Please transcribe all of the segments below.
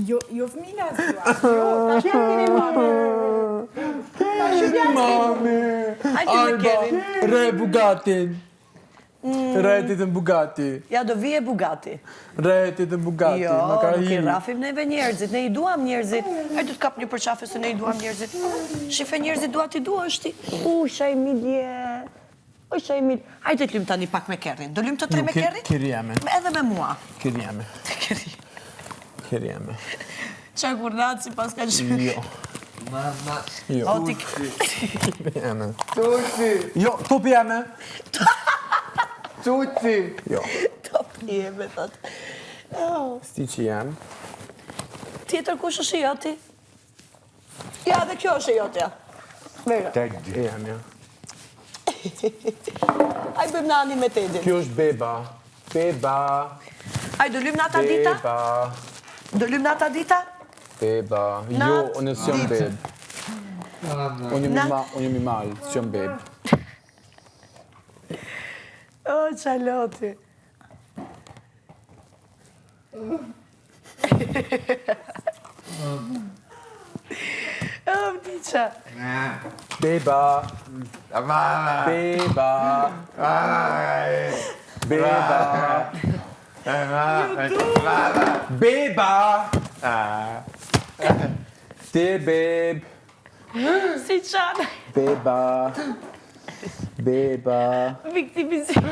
Jo fëmina s'dua. Mami, Alba, re Bugatin. Retit në Bugatti. Ja, do vije Bugatti. Retit në Bugatti. Jo, nuk i rafim neve njerëzit, ne i duam njerëzit. Hajde të kap një përqafe se ne i duam njerëzit. Shife njerëzit dua ti dua është ti. Shaj midje. Shaj midje. Hajde të lym tani pak me kerrin. Do lym të tre me kerrin? Kiri jeme. Edhe me mua. Kiri jeme. Kiri jeme. Qa kurdat si pas ka shumë. Jo. Mama. Jo. Tuci. Jeme. Tuci. Jo, tupi jeme. Tuci. Jo. Top jeme, thot. Sti që jam. Tjetër kush është i joti? Ja, dhe kjo është i jotja. Mera. Jam, ja. Aj bëjmë nani me tedin. Kjo është beba. Beba. Aj, do lym nata dita? Beba. Do lym nata dita? Beba. Jo, unë s'jom beb. Unë jam i malë, s'jom beb. O, qaloti. O, mdiqa. Beba. Mama. Beba. Beba. Beba. Ti beb. Si qana. Beba. Beba. Viktimizim.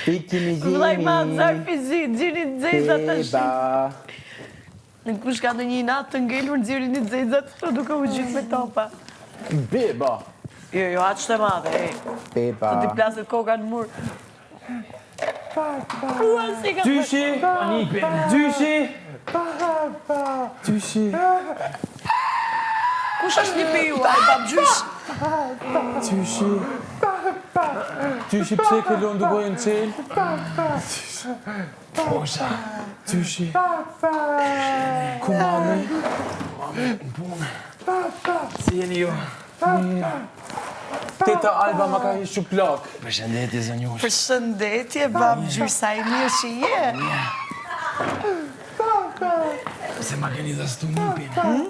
Viktimizimi. Vlaj ma të zarfizit, gjirin të zezat të Beba. Në kush ka në një natë të ngellur, gjirin të zezat të duke u gjithë me topa. Beba. Jo, atë shte madhe, Beba. të t'i plaset koka në murë. Gjyshi. Gjyshi. Gjyshi. Kush është një piju, aj bab gjysh? Gjyshi. Gjyshi pse ke lënë dugojën qelë? Posha. Gjyshi. Ku mami? Në punë. Si jeni ju? Teta Alba ma ka hishu plak. Përshëndetje, zonjush. Përshëndetje, bab gjysh, sa i mirë që je. Se ma keni dhe stu nipin.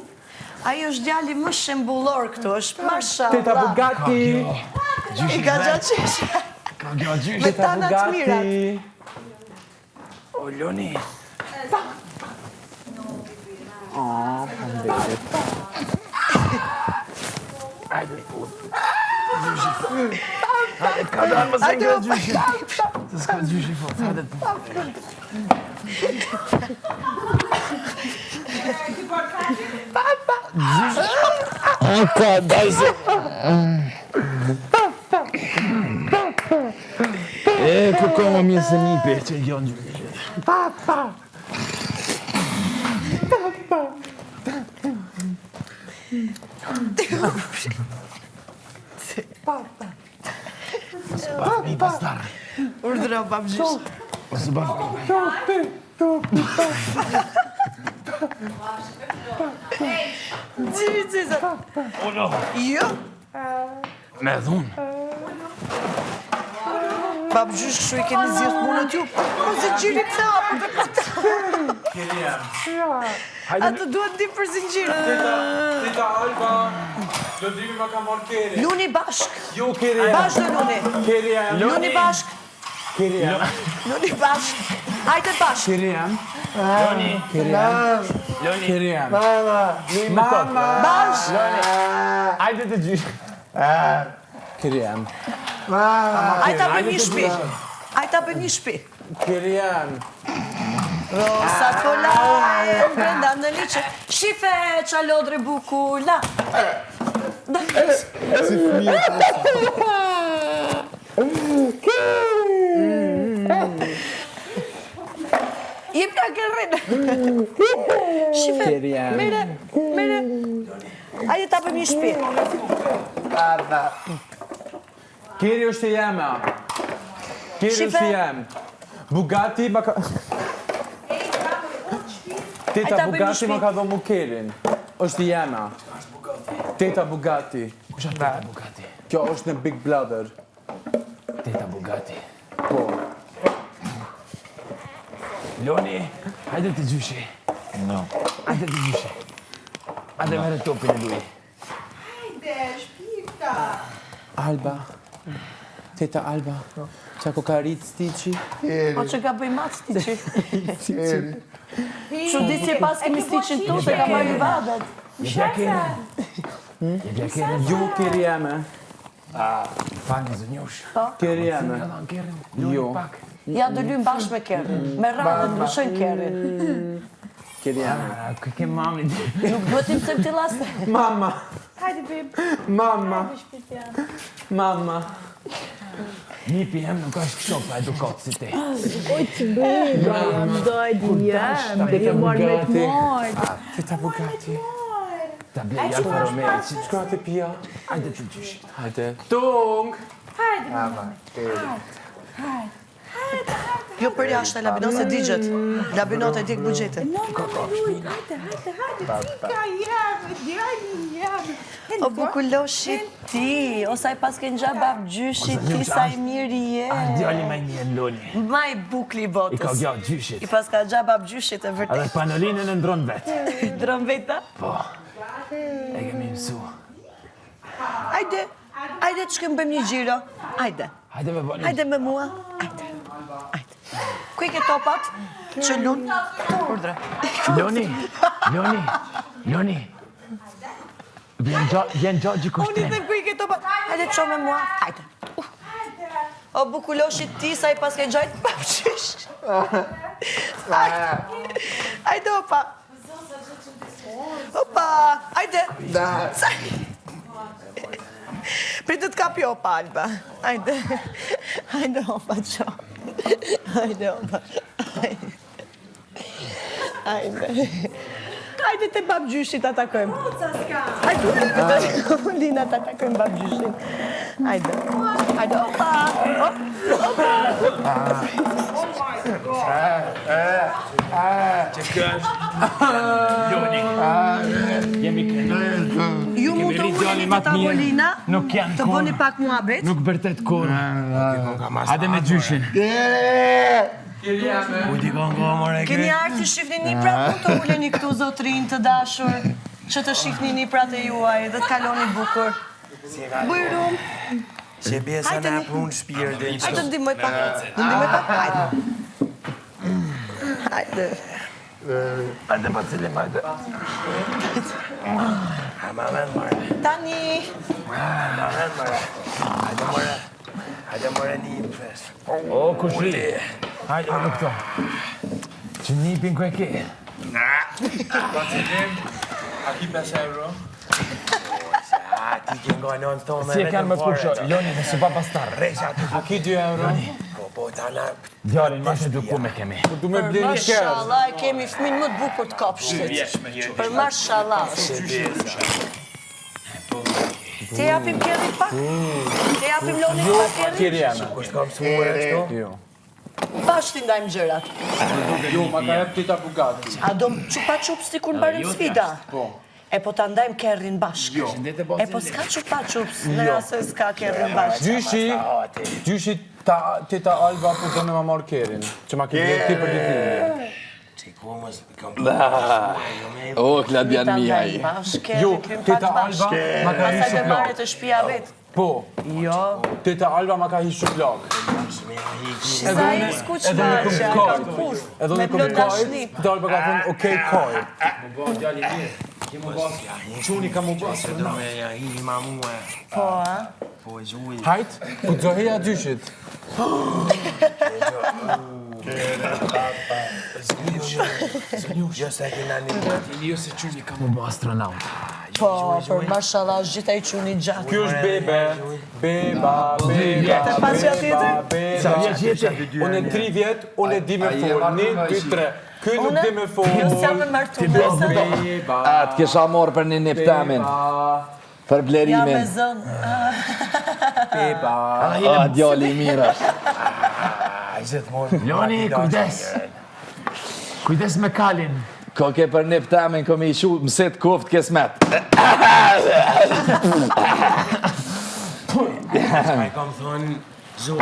Ajo është djali më shembullor këtu, është mashallah. Teta Bugatti. I ka gjatë qesh. Ka kjo gjysh. Me Teta tanat mirat. Bugatti. O, Loni. Hajde, gjyshi fort. Hajde, ka dalë më se nga gjyshi. Se s'ka gjyshi fort, hajde të Ka, daj se... ku ka më mje se nipe, që kjo në gjyshi. Së baf mi pastar. Urdhëro, bab gjysh. Së baf. Gjiri cizat. O, no. Jo. Me dhunë. Bab gjysh, kështu i keni zirë punët ju. Po se gjiri të hapë. Kiri jam. Atë duhet di për zingjirë. Teta Alba. Do dhimi ma ka marrë keri. Luni bashk. Jo, kiri jam. Bashk do luni. Kiri jam. Luni bashk. Kiri jam. Luni bashk. Hajde bashk. Kiri jam. Loni. Kiri jam. Kiri jam. Mama. Bashk. Hajde të gjysh. Kiri jam. Hajde ta bëjmë një shpi. Hajde ta bëjmë një shpi. Kiri jam. Rosa kolaj, brenda në liqe. Shife qalodre bukula. Si fëmijë Jep nga kërrin. Shife, Kiri jam. mere. Hajde ta bëjmë një shpi. Kiri është e jema. Kiri Shife. është e jem. Bugatti ma ka... Teta Hajta bëjmë Bugatti shpi. ma ka dhomu kerin. është e jema. Teta Bugatti. Kusha Teta Bugatti? Kjo është në Big Brother. Teta Bugatti. Po. Loni, Hajde ti gjyshi. No. Hajde ti gjyshi. Hajde mere topin e luj. Hajde, shpirta. Alba. Teta Alba. Qa ko ka rritë stiqi? O që ka bëj matë stiqi. Çuditje pas kemi stiqin tu se ka marrë vadat. Ju kiri jeme. Fani zënjush. Kiri jeme. Jo. Ja do lym bashkë me kerrin. Me radhën ndryshojnë kerrin. Kiri jeme. Kë ke mami. Nuk duhet të mësojmë të laste. Mama. Hajde, bib. Mama. Hajde, shpirtja. Mama. Nipi jem nuk është kështu pa edukat si ti. Oj, që bëjë, jam dojtë jam, e marrë me të marrë. Teta Bugatti. Ta blej Alfa Romeo. Shko atë pia. Hajde ti gjyshi. Hajde. Tung. Hajde, Jo për jashtë, labinot se digjet. Labinot e dik bugjetin. hajde, fika jam, djali jam. O bukuloshi ti, o saj pas ke nxha bab gjyshi ti sa i miri je. Djali me një loni. Ma i bukli I ka botës. gjatë gjyshit. I pas ka nxha bab gjyshit e vërtet. Edhe panolinën e ndronë vetë. Dron veta. Po. E kemi mësu. Hajde, hajde që kemë bëjmë një gjiro. Hajde, Hajde me bani. hajde me mua. Hajde, hajde. Kuj ke topat? Që lunë? Urdre. Loni. Vjen gjatë Unë i gjë kushtrim. them kuj ke topat. Hajde qo me mua. Hajde. O bukuloshi ti sa i pas ke gjajt papqysh. Hajde opa. Opa, hajde. Pritë të kapi opa, Alba. Hajde. Hajde opa qo. Hajde opa. Hajde. Hajde te bab gjyshit atakojmë. Hajde, Lina të atakojmë bab gjyshin. Hajde. Hajde, opa. Jemi kënë. Ju mund të uleni të tavolina, Nuk janë të bëni pak muhabet. Nuk bërtet kur. Hajde me gjyshin. Keni ardhur të shihni niprat, mund të uleni këtu zotrin të dashur, që të shihni niprat e juaj dhe të kaloni bukur. Bujrum. Se besa Hajde, na ni. punë shpirtin. Hajde ndihmoj pak. Ndihmoj pak. Hajde. Hajde. Hajde pa cilim, hajde. Mamen mare. Tani. Mamen mare. Hajde more një pres. O, kushri. Hajde, në këto. Që nipin ku e ke. A ki 5 euro? Ti ke ngonon tonë me Si e kanë me të pursho, Loni dhe së papa starë. Resha të A ki 2 euro? po tana. Djalin, ma që duku me kemi. Du me bleni kërë. Mashallah, e kemi fëmin më të bukur të kopshtit. Për mashallah. Te japim kerrit pak? Te japim Loni pak kerrit? Kiri jeme. Kusht kam smuar kështu? Jo. Bashkë t'i ndajmë gjërat. Jo, ma ka jep Teta Bugatti. A do më qupa qup si kur mbarim sfida? Po. E po ta ndajmë kerrin bashkë. E po s'ka qupa qups, në rase s'ka kerrin bashkë. Gjyshi Teta Alba po të në ma marrë kerin. Që ma ki blek ti për ditimi. Që komës kam O, Kladian Ta Mihaj. ndajmë bashkë, Jo, kerrin Teta pak Alba bashkë. ma ka hi Pastaj të marrë shuplak. të shtëpia vetë. Po, Jo, Teta Alba ma ka hi shuplak. sa i s'kuq Edhe në faqe, këm ka kajt. kush. Edhe Me në këm plot dashni. kajt, Teta Alba ka thënë, okej, kaj. Quni ka mu basë do me ja i mamua. Po, a? Po e zhuj. Hajt, ku të zoheja gjyshit. Jo se kena një Më bo astronaut. Po, për mashallah, është gjitha i quni gjatë. Kjo është bebe. Beba, Të pas që tjetër? Sa beba. vjeç jeti? Unë e 3 vjet, unë e di me forë. 1, 2, 3. Ky nuk di me forë. Jo s'jam me martu besë. Beba. A, të kisha morë për një niptamin, për Ja me blerimin. zënë. Beba. A, djali i mirë. Loni, kujdes. Kujdes me kalin. Ko ke për niptamin, ko me i shu mësit kuft kesmet. Ai kam thonë zhuj.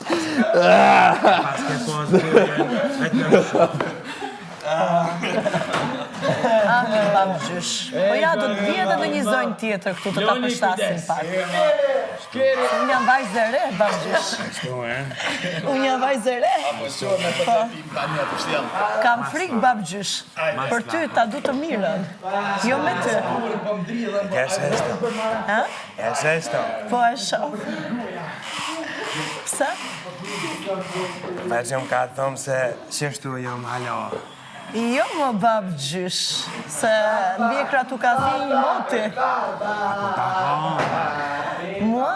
Pas ke pas dojen, hajtë në shumë. Ame babgjysh. Po ja, do të vjetë edhe një zonjë tjetër këtu të ta përshtasin pak. Unë jam vajzë e re, babgjysh. Unë jam vajzë e re. Kam frikë babgjysh. Për ty ta du të mirën. Jo me ty. Ha? Po e shoh. Pse? Veqëm ka thëmë se qështu jam hala. Jo më babgjysh, se mbjekra tu ka thi një moti. Mua?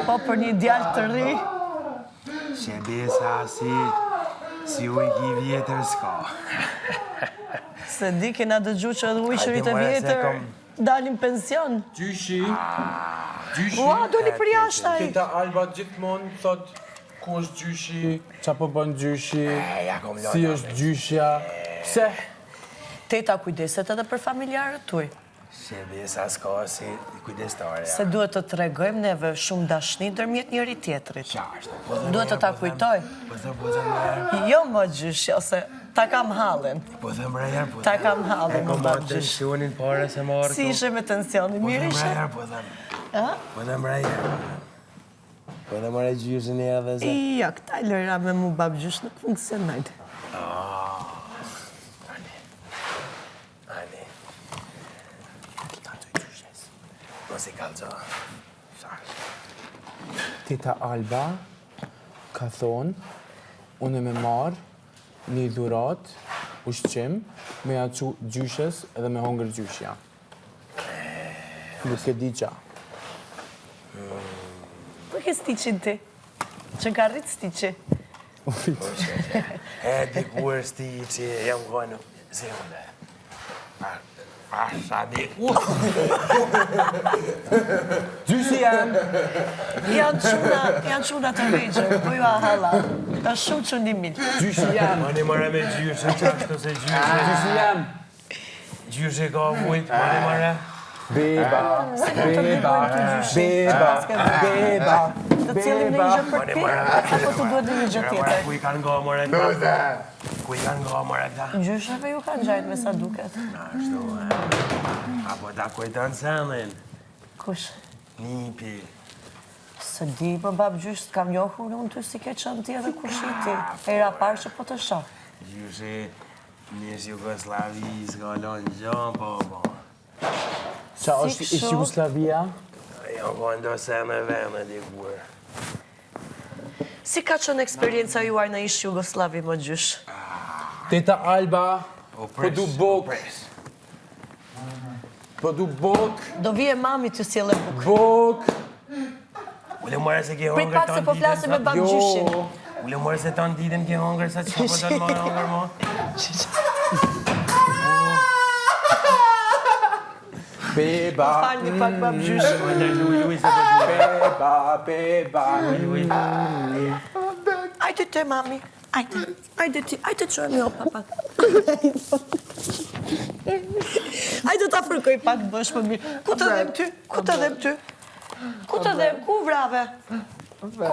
Po për një djalë të ri. Shebesa si ujki vjetër s'ka. Se di kena dëgju që edhe ujshërit e vjetër dalin pension. Gjyshi. Ua, doli për jashtë ai. Teta Alba gjithmonë thot ku është gjyshi, qa po bën gjyshi, si është gjyshja. Pse? Teta kujdeset edhe për familjarët tuj. Shebesa s'ka si kujdestarja. Se duhet të tregojmë neve shumë dashni ndërmjet njëri tjetrit. Duhet të ta kujtoj. Po thëmë Jo më gjyshi, ose ta kam hallen. Po thëmë rajer, po Ta kam hallen, më babgjysh. tensionin pare se marrë. Si ishe me tensioni, mirë ishe? Po thëmë. Ha? Po thëmë rajer. Po thëmë rajer gjyshën e edhe se. Ja, këta lëra me mu babgjysh nuk funksionajt. Ani. Kalzoj gjyshes. Mos i kalzo. Teta Alba ka thonë, unë me marë një dhurat, ushqim, me ja qu gjyshes edhe me hongër gjyshja. Nuk e di qa. Për ke stiqin ti? Që ka rritë stiqi? E dikur sti që jam gënu. Zemle. Asha di. Gjyshi janë! Janë quna të rejgjër, po ju a hala. Është shumë qunimit. Gjyshi janë! Mani mare me gjyshën qashtu se gjyshën. Gjyshi janë! Gjyshë ka vujt, mani mare. Beba, beba, beba, beba, Të cilim në një gjë për ti, apo të duhet në një gjë tjetër? Ku i kanë nga mare këta? Ku i kanë nga mare këta? Gjyshave ju kanë gjajt me sa duket. Ashtu, apo ta kujton senin. Kush? Nipi. Se di për bab gjysht, kam njohur unë ty si ke qënë ti edhe kushiti. Era parë që po të shoh. Gjyshë njës Jugoslavi s'ka lonë gjën, po. Qa është ishtë Jugoslavia? Jam ka ndo sene vene dikur. Si ka qënë eksperienca juaj në ishtë Jugoslavi më gjysh? Teta Alba, po du bok. Po du bok, Do vije mami të sjelle buk. bok. Ule mare se ke Prit hongër pak se po flasim me bab gjyshin. Jo, Ule mare se ta në ditën ke hongër sa që po të në marë hongër mo. beba, Falni pak bab gjyshin. Luj se po beba, beba. Ajde te mami. Ajde ti, ajde qojmë jo papa. Ajde ta fërkoj pak bësh më mirë. Ku të dhem ty? Ku të dhem ty? Ku të dhem? Ku vrave?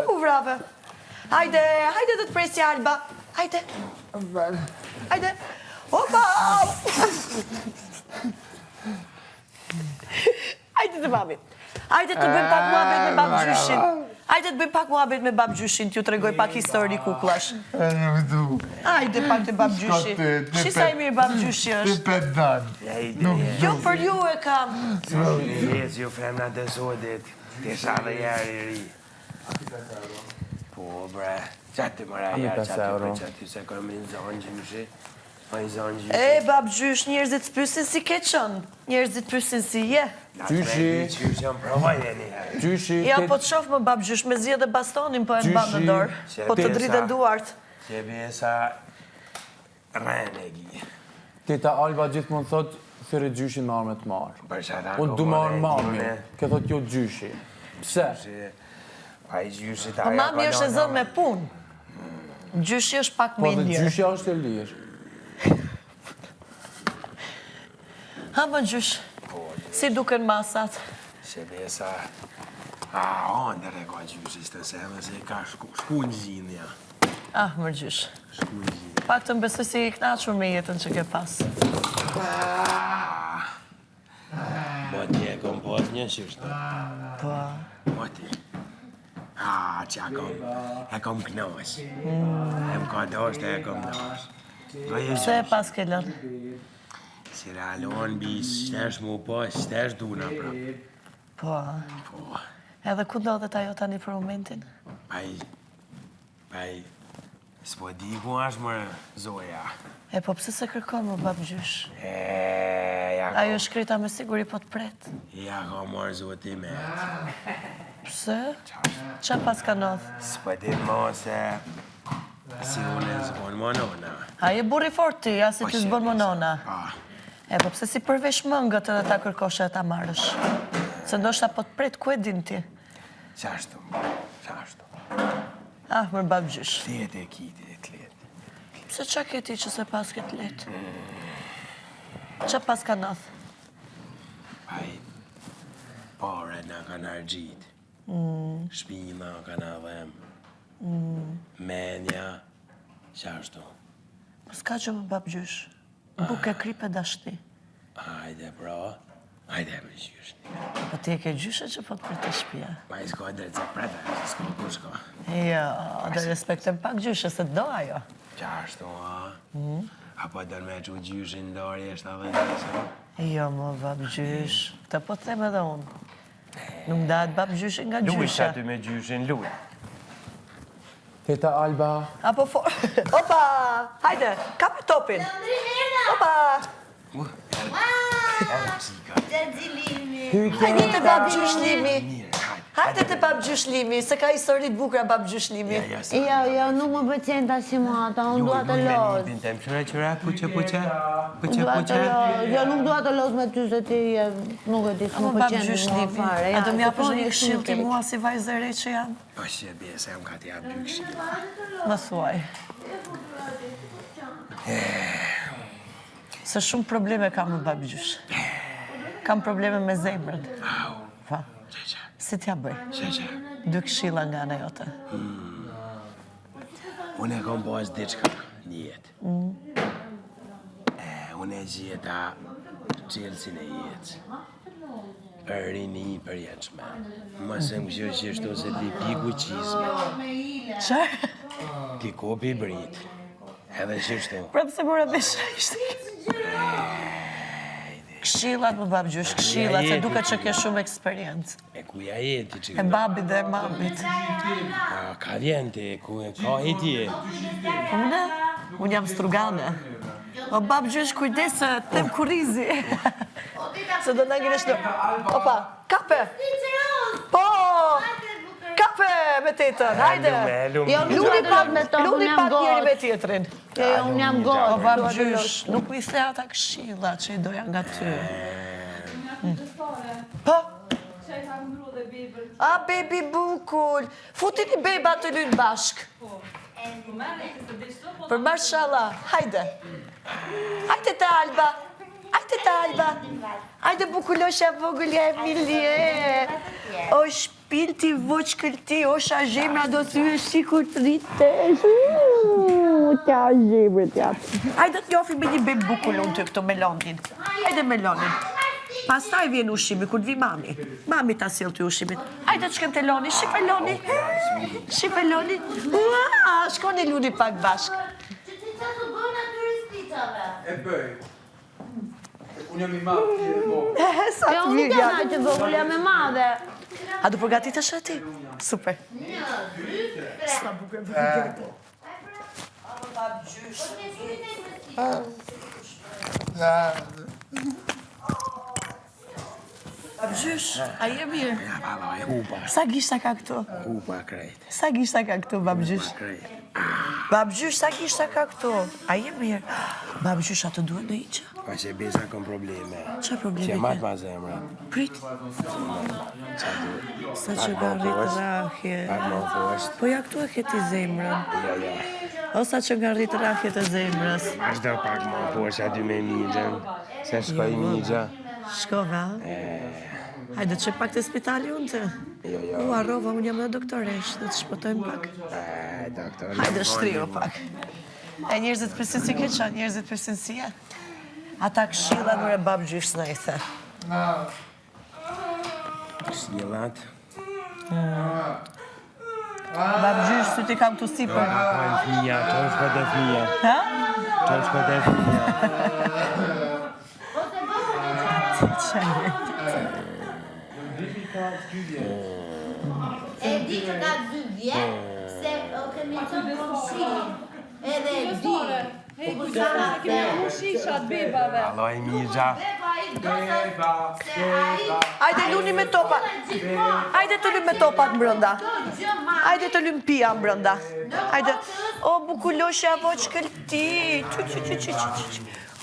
Ku vrave? Ajde, hajde të të presja Alba. Ajde. Ajde. Opa! Ajde të mami. Ajde të bëjmë pak muhabet me bab gjyshin. Ajde të bëjmë pak muhabet me bab gjyshin, t'ju tregoj pak histori kuklash. Ajde pak të bab gjyshi. Shisa i mirë bab gjyshi është. Jo për ju e kam. Jes, ju femna të sodit. Të shadhe jari ri. Po, bre. Qatë mëra jarë, qatë për qatë se kërë me në zonë gjyshi. E, bab gjysh, njerëzit s'pysin si ke qënë. Njerëzit pysin si je. Gjyshi, Gjyshi jam prova jeni. gjyshi, Ja, po të shofë më bab gjysh, me zje dhe bastonin po e mba në dorë. Po të drite duart. Që besa renegi. Teta Alba gjithmonë thot, thyrë gjyshin me arme të marë. Për qëta Unë du marë mami, ke thot jo gjyshi. Pse? Pa i gjyshi ta Po mami është e zënë me punë. Gjyshi është pak Po me dhe lirë. gjyshja është e lirë. Ha më gjysh, si duken masat? Që besa Ndër e ka gjyshi së të seme se ka shku në gjinë, ja. Ah, më gjysh. Shku në gjinë. Pak të mbesoj si i knaqur me jetën që ke pas. Po ti e kom pas një qështë. Po. Po ti. Që e kom knosh. E më ka dosht e kom dosh. Pse e pas ke lënë? Si realon bis, shtesh mu po, shtesh duna pra. Po. Po, Edhe ku ndodhet ajo tani për momentin? paj, s'po di ku është më zoja. E po pse se kërkon më babgjysh? Ja Ajo shkrita me siguri po të pret. ka marrë zoti me. Pse? Qa pas ka ndodh? S'po di mo se si unë zbon më nona. A je burri fort ti, a si ti zbon më nona? Pa, E po pse si përvesh mëngët edhe ta kërkoshe e ta marrësh? Se ndoshta po të pret, ku e din ti? qashtu. Ah, mër babgjysh. Tlet e kiti e tlet. Pse qa ke ti që se pas ke të letë? Qa pas ka ndodh? Paj, pare nga kanë argjit. Shpina kanë adhem. Menja, qashtu. Po s'ka që më babgjysh. Buk e kripe dashti. Hajde, bro. Hajde me gjysh. Po ti e ke gjyshe që po të pret të shpia? Ma i s'ka drejt se preta, s'ka ku s'ka. Jo, do respektem pak gjyshe se do ajo. Qashtu, a? Apo dërë me që gjyshin ndarje është edhe njësë? Jo, më babgjysh. Të po të them edhe unë. Nuk dahet babgjyshin nga Luj gjyshe. aty me gjyshin, luj. Teta Alba, Apo Opa! Hajde, kapi topin. Opa! Hajde të babgjysh limi. Hajde të babgjysh limi, se ka historit bukra babgjysh limi. Jo, nuk më pëlqen tash më ata, unë dua të lodh. Qyra, puqe. Dua të lodh. Jo, nuk dua të lodh me ty se ti nuk e di, Ama s'më pëlqen babgjysh më limi. fare. A do m'ja përshë një këshill ti mua si vajzë e re që jam? Po që bje se jam ka t'ja bykshi. Më thuaj. Se shumë probleme kam me babgjysh. Kam probleme me zemrën. Pa, si t'ja bëj? Që? Dy këshilla nga ana jote. Unë e kom pas diçka një jetë. Unë e gjeta qelësin e jetës. Për rini për jetëshme. Mëse më kësho që shto se ti piku qizme. Qarë? Ti kopi brit. Edhe që shto. Pra pëse mora besha ishte. Këshillat më babgjysh, këshillat, se duke që ke shumë eksperiencë. E kuja jeti që E babit dhe e mamit. Ka vjen ti, ka e tje. Unë jam strugane. O babgjysh, kujdes se tem kurizi. Se do në ngiresh në... Opa, kape! Po! Kape me tetën, hajde! Jo, nuk dua të lodh me tokë, unë Luni jam pak njëri me gotë. tjetrin. Jo, unë jam O gotë. babgjysh, nuk mi the ata këshilla që i doja nga ty. Po? A, bebi bukull. Futi një beba të lynë bashk. Për marshallah, hajde. Hajde të Alba. Hajde të Alba. Hajde bukullosha vogëlja Emilie. O shpilti voç këlti, o shazhemra do thyë shikur të rritesh. Tja zhemrë tja. Hajde të njofi me një bebë bukullon të këto melonin. Hajde melonin. Pastaj vjen ushqimi, kur vi mami. Mami ta sjell ty ushqimin. Hajde të shkem te Loni, shife Loni. Shife Loni. Ua, shkoni luni pak bashk. e bëj. Unë jam i madh, ti je vogël. Sa Jo, të nuk mirë jam janë. aq e vogël, jam e madhe. A do përgatitesh e ti? Super. Sa bukur vjen. Babgjysh, a je mirë? Ja, baba, e hupa. Sa gishta ka këtu? Hupa krejt. Sa gishta ka këtu, babgjysh? Krejt. Babgjysh, sa gishta ka këtu? A je mirë? Babgjysh, a të duhet në iqa? Pa që besa kom probleme. Qa probleme Që ke? matë ma zemra. Prit. Sa që ka rritë rahje. Pak ma poshtë. Po ja këtu e keti zemrën. Ja. O sa që nga rritë rahje të zemrës. Ashtë do pak ma poshtë aty me migjen. Se shkoj migja. Shkova. Hajde të që pak të spitali unë të. Jo. U arrova, unë jam dhe doktoresh, dhe të shpëtojmë pak. Doktor. Hajde shtriu pak. E njerëzit përsin si keqa, njerëzit përsin si ja. Ata këshilla nërë e babë gjysh në i the. Këshillat. Babë gjysh, sy ti kam të sipër. Pojnë fëmija, qonë shko të fëmija. Ha? Qonë shko të fëmija. E di që ka 2 vjet, se kemi qënë komshin. Edhe di. Alo, e mija. Hajde luni me topat. Hajde të lum me topat mbrënda. Hajde të lum pia mbrënda. Hajde. O, bukuloshja vo qëkëllti.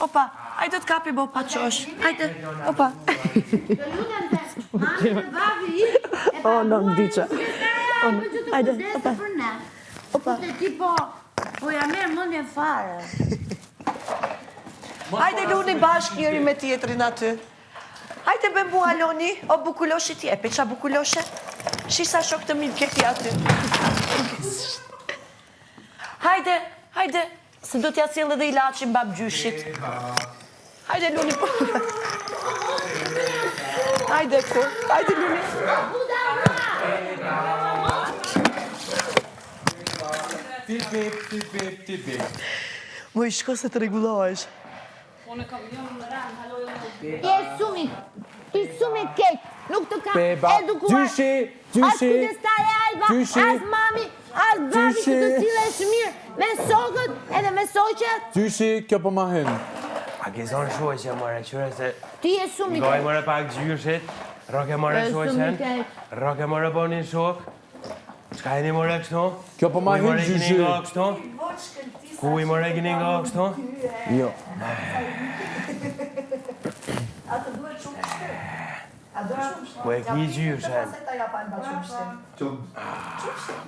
Opa, hajde të kapi bo pa qosh. Hajde, opa. O, në ndiqa. Hajde, opa. Opa. Po ja merë mëndje fare. Hajde luni bashkë njëri me tjetrin aty. Hajde bëmbu Aloni, o bukuloshi ti, e pe qa bukuloshe? Shisa shok të mirë keti aty. Hajde, se do t'ja sjellë edhe ilaçin bab gjyshit. Hajde luni. Hajde këtu, hajde luni. Tip. Moj, shko se të regulohesh. Ti sumi keq, nuk të kam Beba, edukuar. gjyshi. As kudestare Alba, as mami, as babi që të sillesh mirë me sokët edhe me soqet. Gjyshi, kjo po ma hin. A ke zonë shoqe, more, qyre se... Ti je sumi Goj, keq. more, pak gjyshit. Roke, more, shoqen. Roke, more, bonin shok. Qka e një more kështu? Kjo po ma hin Kuj, more, gjyshi. gini nga kështu? Kuj, more, gini nga kështu? Jo. Ku e ki gjyshen?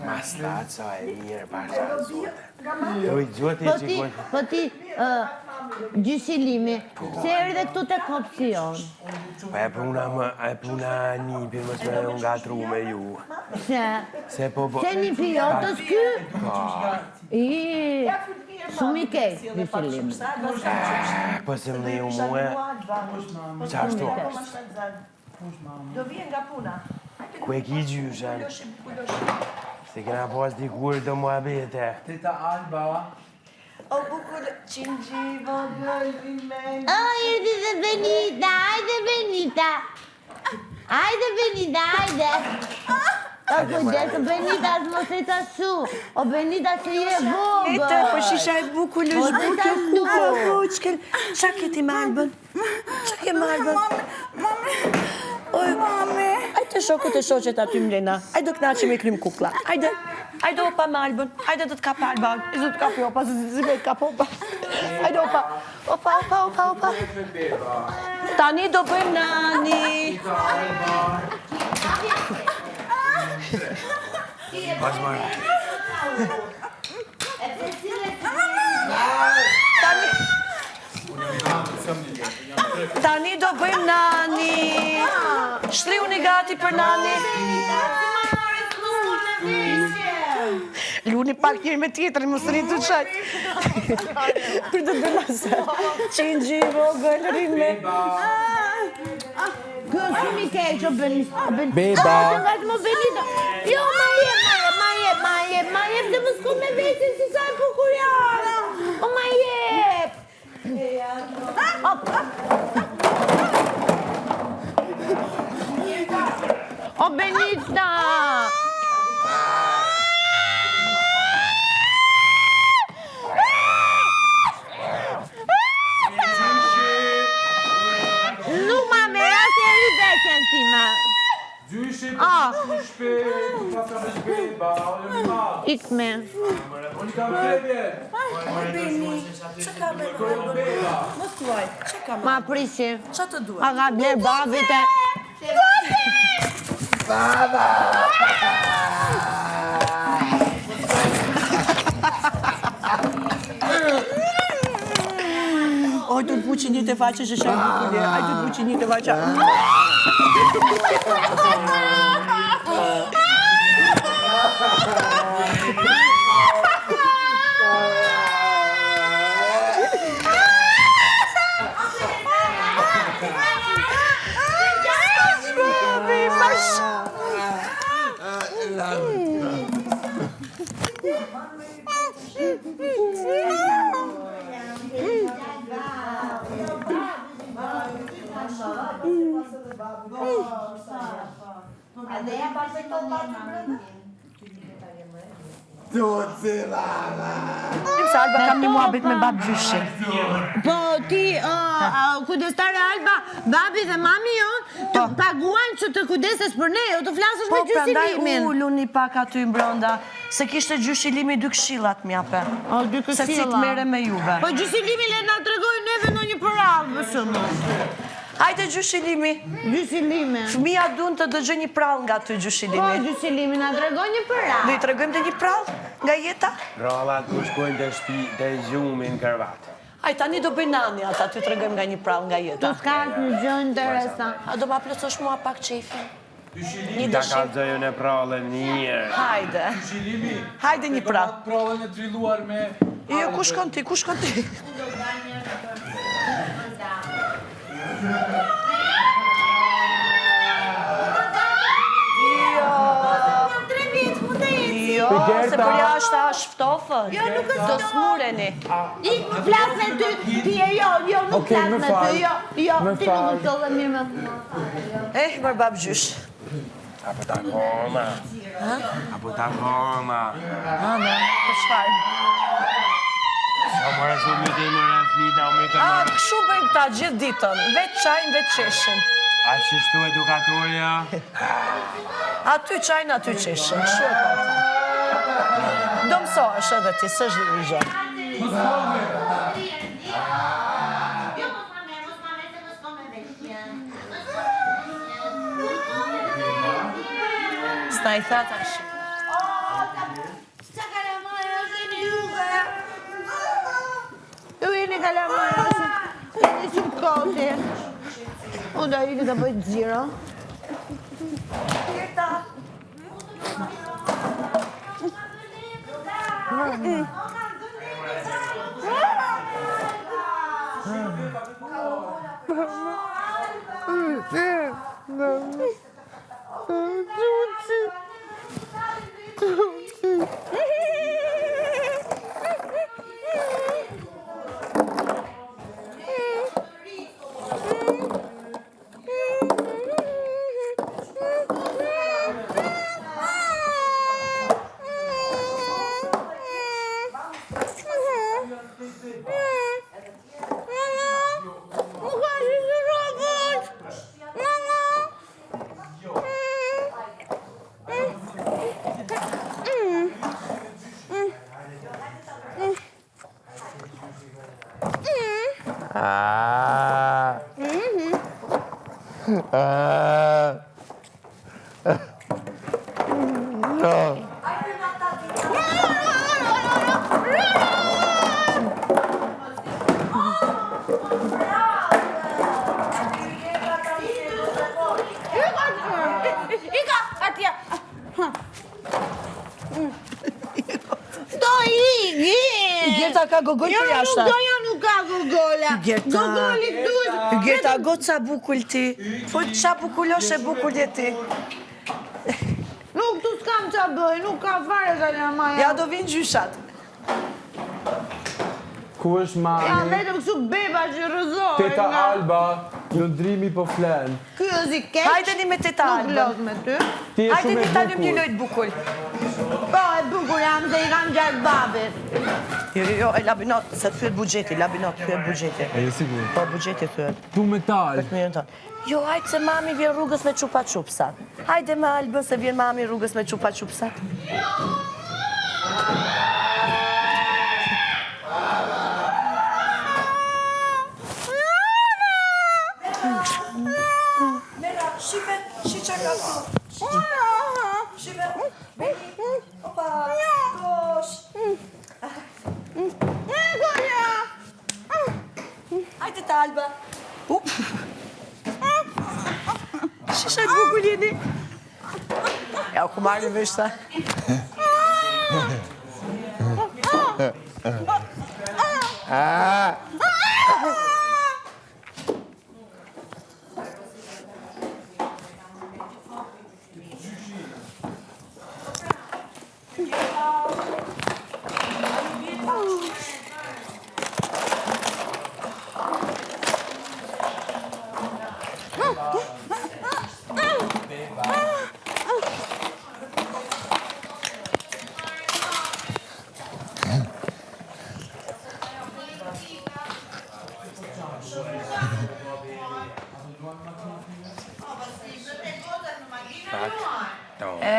Mastat, sa e mirë, pasha zote. Uj, gjote që kuj... Po ti, gjyshilimi, se eri dhe këtu të kopsion. Pa e puna një për më s'me unë gatru me ju. Se? Se po... Se një pilotës ky? Shumë i keq, gjyshilimi. Po se më dhe ju muë... Qashtu? Do vijen nga puna. Ku e ki gjyshen? Se kena pas dikur do mua bete. Tita Alba. O bukur, qingji, vogël, rimen. Erdhi dhe Benita, hajde Benita. Hajde. O kujdes, o Benita, s'mos e ta shu. O Benita që je vogël. Ete, po shisha e bukullësh, Po, buke ta ku. shtu. A, buqkel. Qa keti me Albën? Qa ke me Albën? Mami. Oj, mami. Ajde shokët e shoqet aty mlena. Ajde knaqe me krym kukla. Ajde opa me Albën. Ajde do t'kape Alba. Do t'kape opa, zi me t'kape opa. Ajde opa. Opa. Tani do bëjmë nani. Pas marë. Tani do bëjmë nani. Shtriu një gati për nani. Luni pak njërë me tjetër, më së rritë të qatë. Për të dënasa. Qingji, vogël, rime. Kjo shumë i keq, o Benita. Beba. Të nga të më Benita. Jo, ma jep, dhe më s'ku me vetin si sa e bukur janë. O, ma jep. O, Benita. Nuk ma mera se e ribesjen time. Gjyshi, Ah. shpejt. Ka sa me shpejba. Ikme. Unë kam 3 vjet. Që ka me Albën? Mos tuaj, që ka me? Ma prishi. Qa të duhet? A ka bler babit e... O, Oj, të buqi një të faqe që shaj bukulje. Aj, të buqi një të faqe. Sa Alba kam një muhabet me bab gjyshin. Po ti, kujdestare Alba, babi dhe mami jonë të paguan që të kujdeses për ne, o të flasësh me gjysilimin. Po, ullu një pak aty mbrënda, se kishte gjysilimi 2 këshillat mjape. O, 2 këshilla. Se si të mere me juve. Po gjysilimi le nga të regojnë neve në një përallë, më shumë. Hajde gjysilimi. Gjysilimi. Fëmija dun të dëgjë një prall nga ty gjysilimi. Po, gjysilimi nga të regojnë një përallë. Do i të regojmë dhe një prall nga jeta? Prallat ku shkojnë të shtëpi të gjumi në kërvat. Aj, tani do bëjnë nani ata, ty të regojmë nga një prall nga jeta. Tu s'ka një gjë interesant. A do ma plësosh mua pak qefin? Një Ta dëshim. kalëzojë në prallën njërë. Hajde. Hajde një prall. Prallën e trilluar me... Jo, ku shkon ti, ku shkon ti? Jo, se për jashtë është ftofën. Jo, nuk është Do smureni. Ik më flasë me ty, ti e jo, nuk Okej, flasë më me fal. ty, jo, Më ti fal. nuk është dhe mirë me Mër bab gjysh. Apo ta koma. Apo ta koma. Për shfarë? Sa mërë su më të mërë fmita o më të mërë. Këshu bëjnë këta gjithë ditën, vetë qajnë, vetë qeshin. A që shtu edukatorja? Aty qajnë, aty qeshin, këshu e kota. Do mësohesh edhe ti, së është një gjë. S'na i tha tash. Ju jeni kalamaj, jeni shumë koti. Unë da jeni ka bëjt gjiro. Ika, atje. Do igi. Gerta ka gogol për jashtë. Jo, nuk ka gogola. Gerta. Gogoli duhet. Gerta, gotë sa bukull ti. Po qa bukullosh e bukull je ti. Nuk tu s'kam qa bëj, nuk ka fare kalamaja. Ja do vinë gjyshat. Ku është Ja, mami? vetëm kështu beba që rëzoj. Teta Alba, lëndrimi po flen. Ky është i keq. Hajdeni me teta Nuk Albën. lot me ty. Ti je shumë Hajdeni e ta lëm një bukur. lojt bukull. Po, e bukur jam se i kam gjatë babit. Jo, e labinot, se të thyet bugjeti, labinot, thyet bugjeti. E je sigur? Po, bugjeti thyet. Tu metal. Mirën tonë. Jo, hajtë se mami vjen rrugës me qupa qupsat. Hajde me Albën se vjen mami rrugës me qupa qupsat. Mera, shive, shi qa ka këtu. Shive, opa, kosh. Hajde Alba. Shisha të bukur jeni. Ja, ku marrë vesh sa.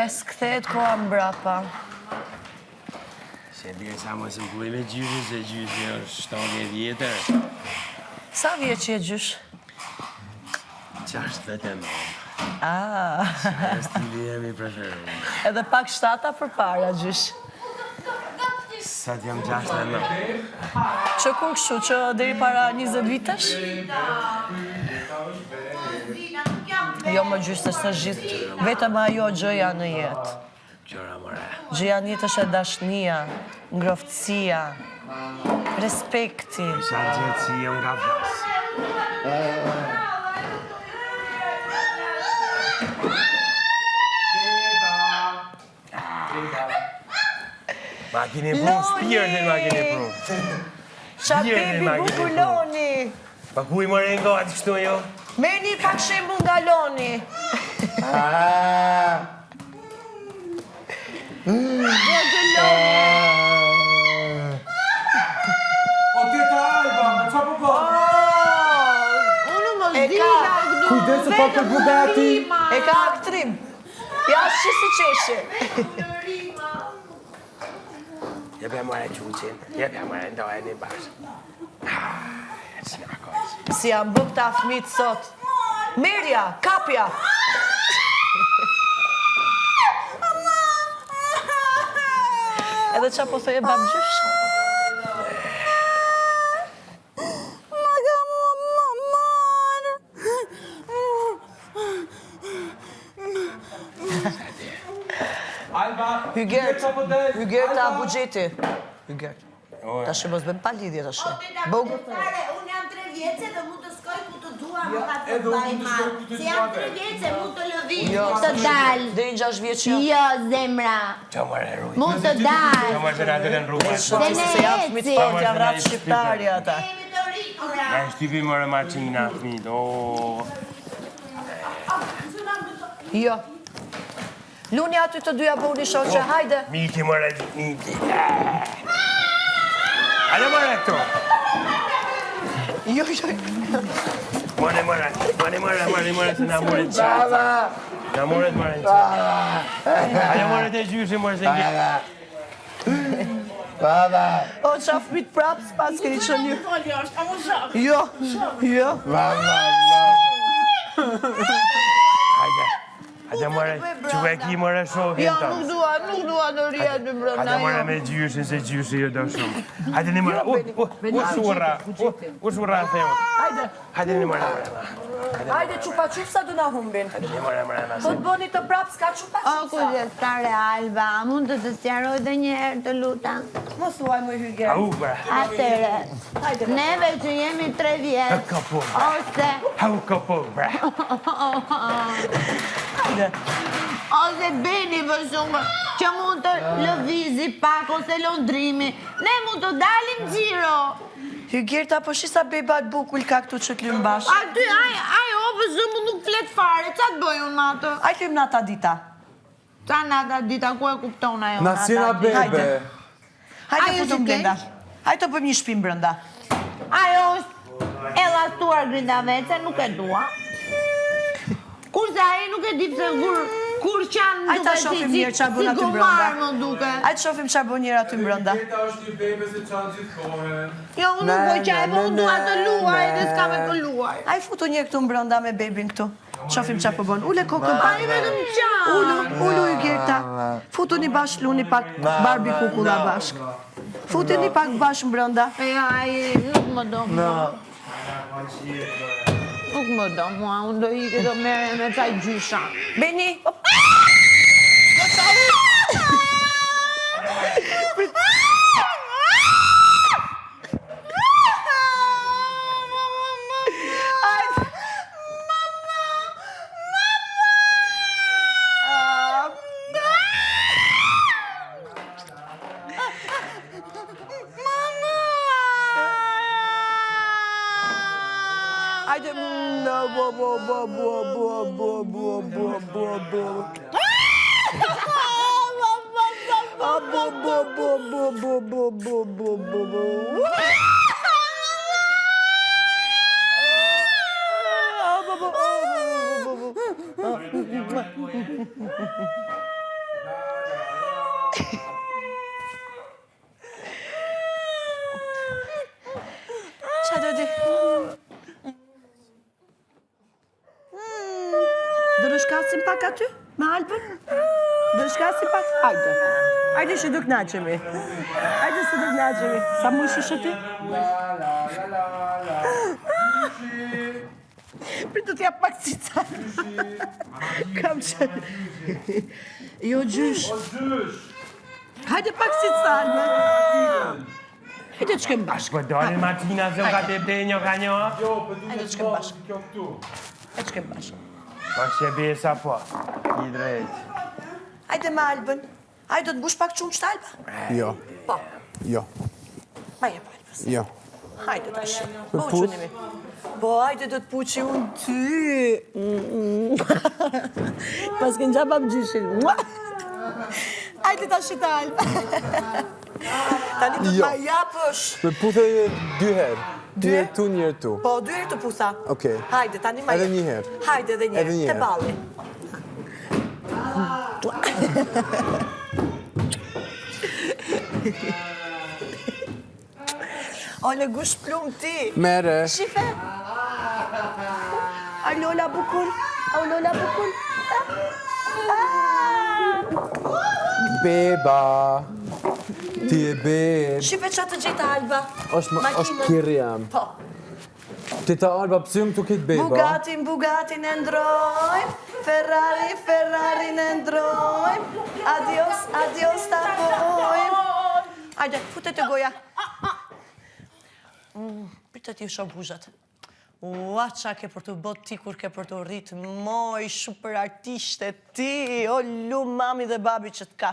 S'kthehet koha mbrapa. Se bjerë sa mos më kuj me gjyshën, se gjyshën është 70 vjetër. Sa vjeç që je gjysh? 69. Ah, Stili jemi preferuar. edhe pak shtata për para gjysh. Sa t'jam 69. Që kur kështu, që deri para 20 vitesh? Jo më gjysh të së gjithë, vetëm ajo gjëja në jetë. Qora mëre. Gjëja në jetë është e dashnia, ngroftësia, respekti. Sa gjithë si jam nga flas. Ma keni pru, spirtin ma keni pru. Qa bebi bukuloni. Pa ku I mëre nga atë kështu jo? Merni pak shembull nga Loni. O teta Alba, qa po po? Unë më E zdi ka. largë Kujdesu pak për Bugatti. E ka aktrim. Ja, shi si qeshe. Jepja mëre quqin, jepja mëre ndoj një bashkë. Si jam bë këta fmit sot. Merja, kapja. Edhe qa po thoje babgjysh? Ma ka mu mamar. Alba, Hygerta buxheti. Hygert. Tash mos bëm pa lidhje tash. Bogu. Unë jam 3 vjeçe dhe mund të shkoj ku të dua, më ka të bëj ma. Se jam 3 vjeçe, mund të lëviz, mund të dal. Deri në 6 vjeç jo. Jo, zemra. Qa mëre rujt. Mund të dal. Qa mëre të nga të në rrugë. Se ne Se jam fmit eci. fort, jam rratë shqiptari ata. Jemi të rritura. Ja, shtypi mëre Marcina, fmit, o. Jo. Luni aty të dyja bëni shoqe, hajde. Miki mëre, miki. Hajde mëre këto. Jo, jo. Mëre, se na mëre qatë. Na mëre të mëre qatë. Hajde mëre të gjyshi mëre se ngi. O, qa fmit prap, s'pas keni qënë një. Jo, jo. Hajde mëre, që e ki mëre shohin Jo, të. nuk dua të rria të brënda. Hajde mëre me gjyshin, se gjyshi jo do shumë. Hajde një mëre, u shurra theut. Hajde. Hajde një mëre. Hajde qupa qup sa du na humbin. Një mëre, Po të bëni të prap, s'ka qupa O, qup sa. kujdestare Alba, mund të të sjaroj dhe një herë të lutam. Mos thuaj më Hyger. Au, bra. Atere, neve që jemi 3 vjetë, Kapo, ose au, kapo, bra. ose beni për shumë që mund të lëvizi pak ose londrimi, ne mund të dalim gjiro. Hygerta, po shisa bebat bukull ka këtu që t'lym bash. Aty, ajo për shumë nuk flet fare, qa të bëj unë atë? Aj t'lym nata dita. Qa nata dita, ku e kupton ajo? na sina bebe. Hajde Ajo futëm si blenda. Hajde të bëjmë një shtëpi brenda. Ajo është e lastuar grindavece, nuk e dua. Kurse ai nuk e di pse kur qanë Hajde ta duke shohim si mirë qa bën aty brenda. gomar më duke. Hajde shohim qa bën njëra aty brenda. Teta është një bebe se qanë gjithkohën. Jo, unë nuk bëj qaj, po unë dua të luaj dhe s'ka me të luaj. Hajde futu një këtu brenda me bebin këtu. Shofim qa po bën. Ule kokën pak. Ai vetëm qanë. Ulu Hygerta. Futuni bashk, luni pak barbi kukulla bashk. Futuni pak bashk brenda. E ai nuk më do. Nuk më do, mua, unë do ike do merre me taj gjysha. Beni! Hajde, Qa do di? Do në shkasim pak aty, me Albën? Do në shkasim pak? Hajde. Hajde që do knaqemi. Hajde që do knaqemi. Sa mu shish ti? Për do t'jap pak cica. Kam që... Jo, gjysh. Hajde pak cica, Albën. Hajde të shkem bashkë. Po dolin Martina zë ka bebdenjo ka një? Hajde të shkem bashkë. Hajde të shkem bashkë. Po që besa po, i drejt. Hajde me Albën. Hajde do të mbush pak qumë qëtë Alba? Jo, Po. jo, Ma jep Albës. jo. Hajde tash. Po qënimi. Po hajde do të puqi unë ty. Pas kënë gjaba më gjyshin. Hajde tash të Alba. Tani do të ma japësh. Me puthe 2 herë. 2 herë tu, 1 herë tu. Po, 2 herë të pusa. Okej. Hajde, tani ma Edhe jep. 1 herë. Hajde edhe 1 Edhe herë. një Te herë. balli. Ole, gush plum ti. Mere. Shife. A Lola bukur. A Lola bukur. Beba. Ti e beb. Shife që të gjitha Alba. është kirri jam. Po. Ti ta Alba, pse më të këtë beba? Bugatti në ndrojmë. Ferrari në ndrojmë. Adios ta pojmë. Ajde, futet e goja. Pritë ti shoh buzhat. Ua, qa ke për të bot ti kur ke për të rritë, moj, super artishte ti, o lu mami dhe babi që t'ka.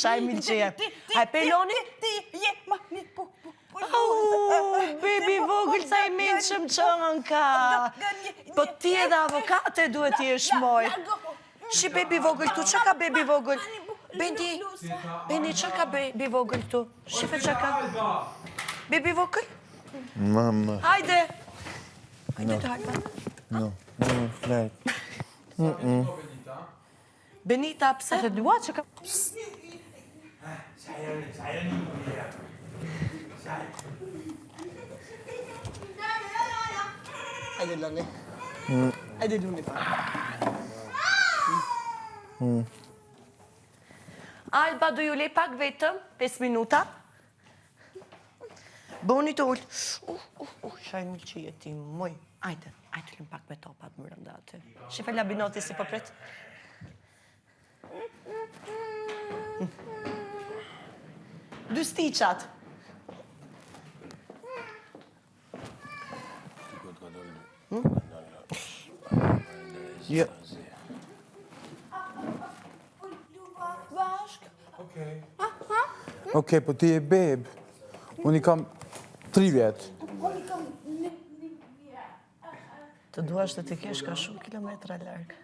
Shaj milgjeje. Haj, peloni? Ti, je, mami, bebi vogël, sa i menë që më qënë ka. Po ti edhe avokate duhet ti e shmoj. Shi bebi vogël tu, që ka bebi vogël? Bendi, që ka bebi vogël tu? Shife që ka? Bebi vogël? Mama. Hajde! Hajde të Alba. No, flet. Benita, pse? Se dua që ka... Hajde lëni. Hajde lëni pa. Alba, do ju lej pak vetëm? 5 minuta? Boni të ullë. Shaj më që jeti moj. Ajde, lëm pak me topat më rënda aty. Shife labinoti si pëpret. Dy stiqat. Jo. Okej, po ti e beb. Unë i kam 3 vjetë. Të duash të t'i kesh ka shumë kilometra largë.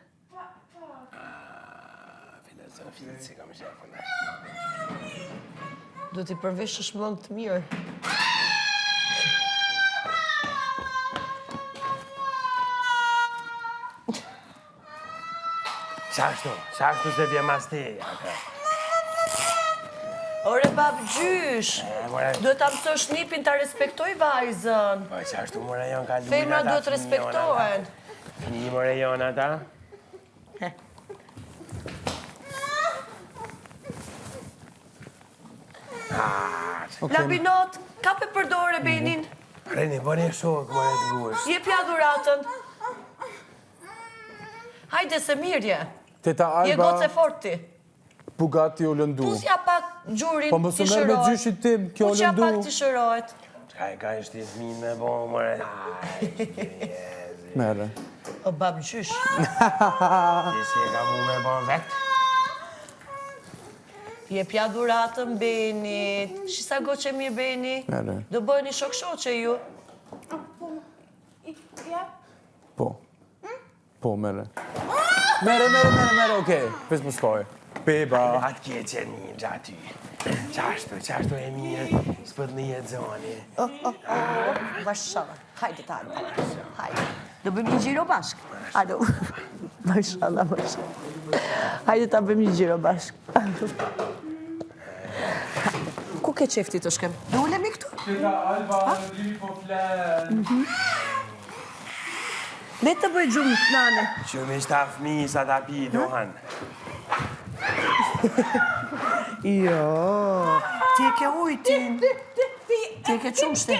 Filozofi, si kam shakun. Do t'i përveshësh mund të mirë. Shashtu se vje mas ti. Ore, bab gjysh, duhet ta mësosh nipin ta respektoj vajzën. Po shashtu mora jon ka luajnë. Femra duhet respektohen. Një more jon ata. Labinot, kape për dore Benin. Reni, bëni shokë, më e të ngusht. Jepja dhuratën. Hajde se mirje. Teta Je Alba, goce fort ti. Bugatti u lëndu. Pusja pak gjurin, Po mos u merr me gjyshit tim, kjo u Pusja pak lëndu. t'i shërohet. Ka është i fmin me bo, mëre. Merre. O bab gjysh. Ti si e ka mu me bo vetë. Jepja dhuratën Benit. Shisa goqe mirë Beni. Merre. Do bëni shok-shoqe ju. Po. Po, merre. Merre, okej. Pes më skoj. Beba. Atë kje që një gjaty. Qashtu e mirë, s'pët një e zoni. Mashallah. Hajde ta. Hajde. Do bëjmë një gjiro bashk. Hajde. Mashallah. Hajde ta bëjmë një gjiro bashk. Ku ke qefti të shkem? Do ulemi këtu? Teta Alba, Lili po flen. Le të bëj gjumë, nane. Që me shta fmi sa ta pi, dohan. Jo. Ti e ke ujtin. Ti e ke qumshti.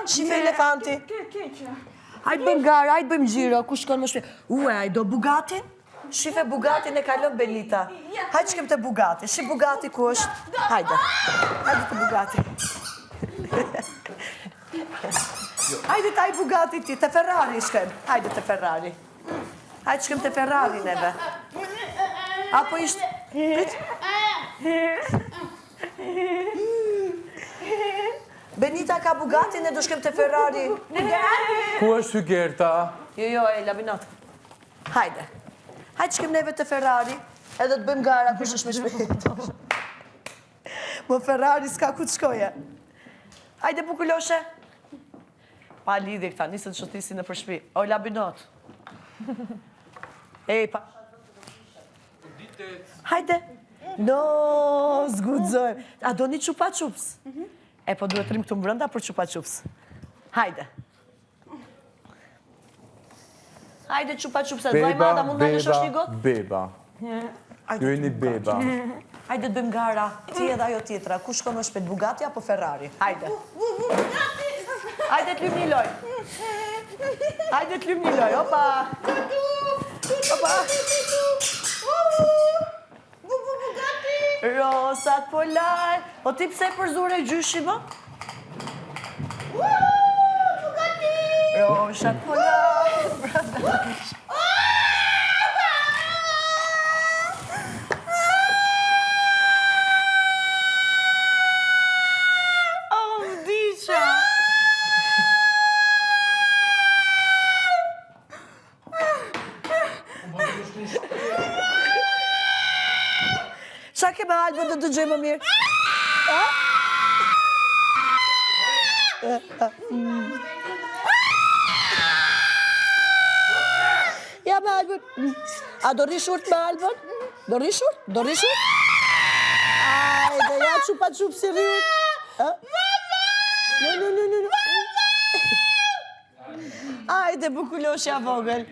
Shife elefanti. Hajtë bëjmë gara, hajtë bëjmë gjiro, ku shkon më shpe. Hajtë do Bugatin? Shife Bugatin e kalon Benita. Hajtë shkem të Bugati. Shi Bugati ku është? Hajde. Hajde të Bugati. Hajde taj Bugati ti, të Ferrari shkem. Hajde të Ferrari. Hajde shkem të Ferrari neve. Apo ishte... Prit? Benita ka Bugati, ne do shkem të Ferrari. Ku është Hygerta? Jo, e labinat. Hajde. Hajde shkem neve të Ferrari, edhe të bëjmë gara kush është me shpejt. Më Ferrari s'ka ku të shkoje. Hajde bukuloshe. Pa lidhje këta, nisën të shotisi në përshpi. O, labinat. Ej, pa... Hajde. No, zgudzojmë. A do një qupa qups? E, po duhet rrim këtu mbrënda për qupa qups. Hajde. Hajde qupa qupset, vaj mada, mund në shosh një gotë? Beba. Ju e një beba. Hajde të bëjmë gara, ti edhe ajo tjetra, ku shko më shpet, Bugatti apo Ferrari? Hajde. Hajde të lymë një loj. Hajde të lymë një loj, opa. Opa. Rosat polar. O ti pse përzure gjyshi më? Rosat polar. Oh, Disha. Qa ke me Albën do të dëgjoj më mirë? Ja me Albën. A do rishurt me Albën? Do rishurt? Do rishurt? Ajde, ja qupa qup si rriut. No. Ajde, bukuloshja vogël.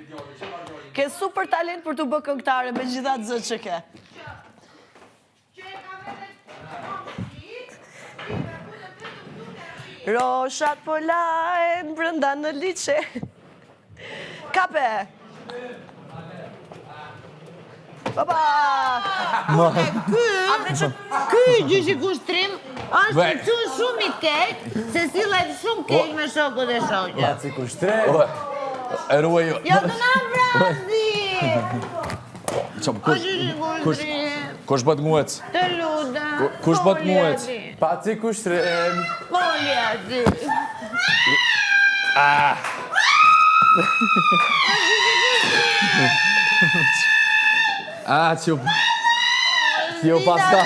Ke super talent për të bë këngëtare me gjitha të zë që ke. Roshat po lajnë brënda në liqe. Kape! Baba! Ky gjyshi kushtrim është që shumë i keq, se sillet shumë keq me shokët e shoqe. Laci kushtrim. E ruaj jo. Jo të na vrazi! O gjyshi kushtrim, Kush bët muec? të lutem. Kush bët muec? Paci kushtrim. Foli aty. Jo paska...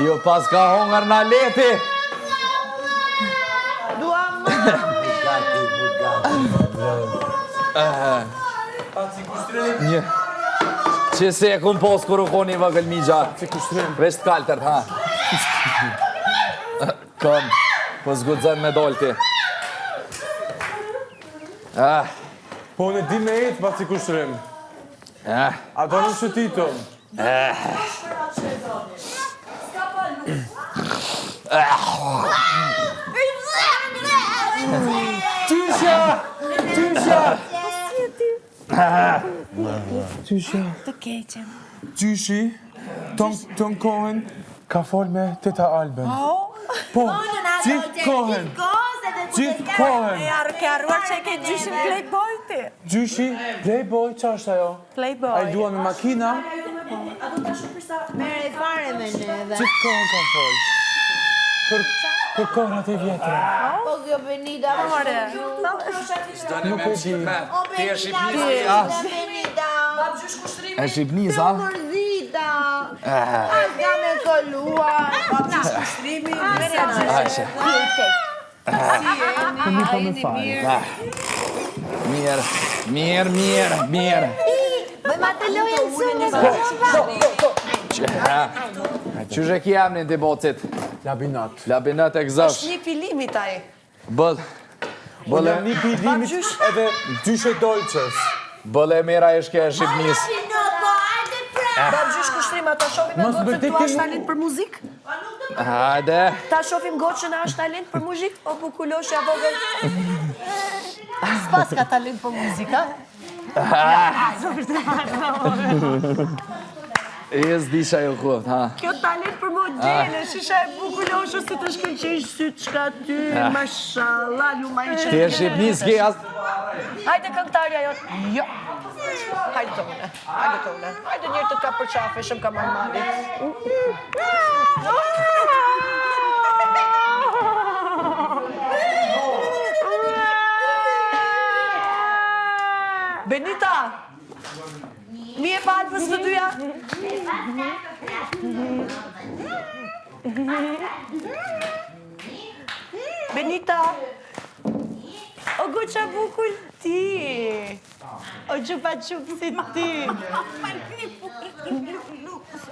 Jo paska hongar në leti. Dua mami. Paci kushtrim. Një. Që se e kun pos kër u koni vëgël mi gjatë. Paci kushtrim. Vesh të kaltër, ha. Kom, po zgudzën me dolti. Po në di me jetë paci kushtrim. A do në shëtitëm. Gjysha! Gjysha! Gjysha! Të keqen. Gjyshi, ton kohën ka fol me teta Alben. Po, gjithë kohën. Gjithë kohën. Ke arruar që e ke gjyshin Playboy ti? Gjyshi, Playboy, qa është ajo? Playboy. A i dua me makina? Mere fare me neve. Gjithë kohën ka fol. Për kohërat e vjetra. Po kjo Benita. More. Nuk e di. Ti e Shqipnis, Benita. E Shqipnis, a? Mërzita. Ka me koluar. Ajse. Nuk ka me fare. Mirë. Bëjmë atë lojën Qysh e ki emnin të bocit? Labinat. Labinat e gëzosh. Një filimi taj. Bëll. Bële një pilimit edhe gjyshe dolqës. Bëll e mira e shke e Shqipnis. Ba gjysh kushtrim, ta shofim e gocën tu ashtë talent për muzik? Hajde. Ta shofim gocën ashtë talent për muzik? O bukulosh ja vogël? S'pas ka talent për muzika. E s'disha jo kohët, ha. Kjo talent për mo gjene, shisha e bukulosh ose të shkëlqesh sytë shka ty, mashallah, luma i qenë. Ti e Shqipnis ki as... Hajde këngtarja jotë. Jo. Hajde të une. Hajde njërë të ka për qafe, shëm ka marmali. Benita! Mi e palë për së të dyja? Benita! O goqa bukull ti! O gjupa qupë si ti!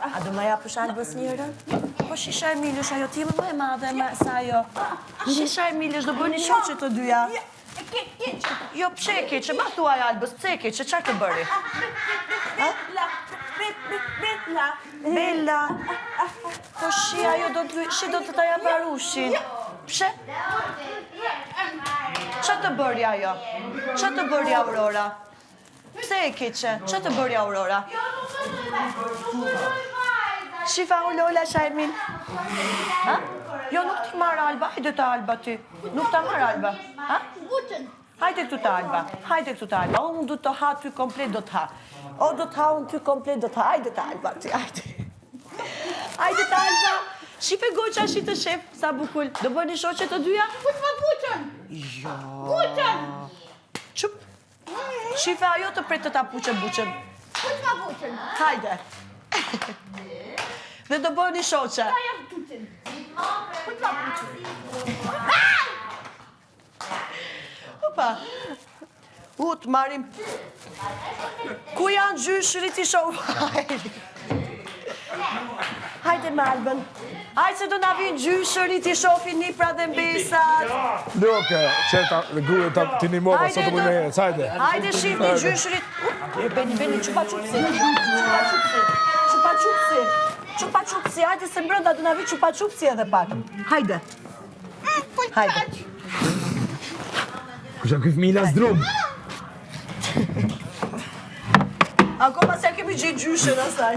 A do ma ja pësh albës njërën? Po shisha e Milësh, ajo ti më e madhe sa ajo. Shisha e Milësh, do bëni shoqe të dyja. Jo, pse e keqe, ma tuaj albës, pse e keqe, qarë të bëri? Bella. Po shi, ajo do të ta ja barushin. Pse? Qa të bëri ajo? Qa të bëri Aurora? Pse e keqe? Qa të bëri Aurora? Shifa u Lola Shajmin. Jo, nuk ti marrë Alba, hajde të Alba ty. Nuk ta marrë Alba. Hajde këtu të Alba, unë du të ha ty komplet do të ha. O, do të ha unë ty komplet do të ha, hajde të Alba ty, hajde. Hajde të Alba. Shipe goqa, shi të shef, sa bukull. Do bëni shoqe të dyja? Kush ma buqën? Jo. Buqën? Qup. Shife ajo të pret të ta buqën. Kush ma buqën? Hajde. Dhe do bëni shoqe. Ta jam buqën. Kush ma buqën? Opa. Të marim. Ku janë gjyshërit i show? Hajde me Albën. Hajde se do na vinë gjyshërit i shofin Nipra dhe Mbesat. Duke, qeta, gure ti një mova, sot të bëjnë e jetës, hajde. Hajde shifni gjyshërit. Beni, qupa qupsi. Qupa qupsi, hajde se mbrënda do na vi qupa qupsi edhe pak. Hajde. Hajde. Kusha këj fmila zdrum. Akoma se kemi gjithë gjyshën asaj.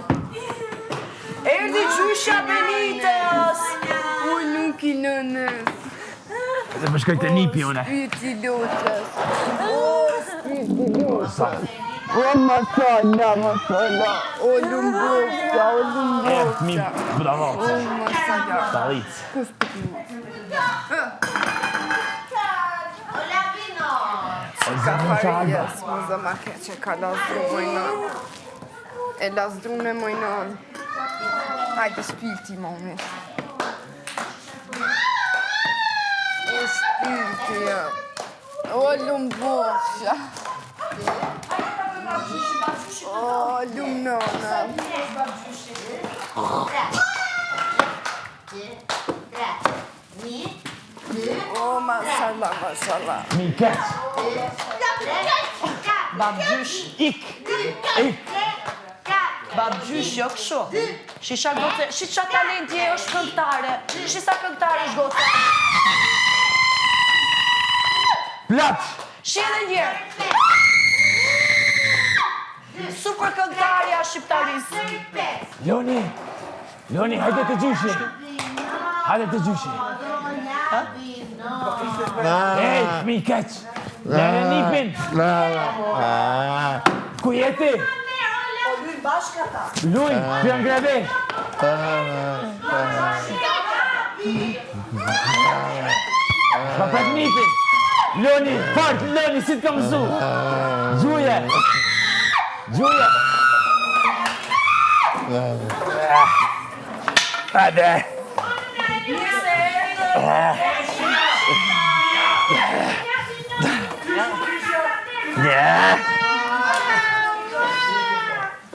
Erdi gjysha Benitës. U nuk i nënës. Dhe më shkoj të nipi, une. Spiti lotës. O Lumboksa. mi bravoca. Masala. Talic. Ka farjes, më zëma keqe ka lasdru mojnon. E lasdru në mojnon. Hajde shpilti, mami. O shpilti, ja. O lumboksa. O lumnona. O masala. Mi keq. Bab gjysh. Ik. Bab gjysh, jo këshu. Shisha goce, shisha talenti e është këngtare. Shisa këngtare është goce. Plaq! Shi edhe njerë. Super këngtarja shqiptarisë. Loni, hajde të gjyshi. Hajde të gjyshi. Ej, fmi keq. Lere nipin. Ku jeti? Luj, për ngreve. Pa pret nipin. Loni, fort, Loni, si të kam mësu. Gjuje. Hajde.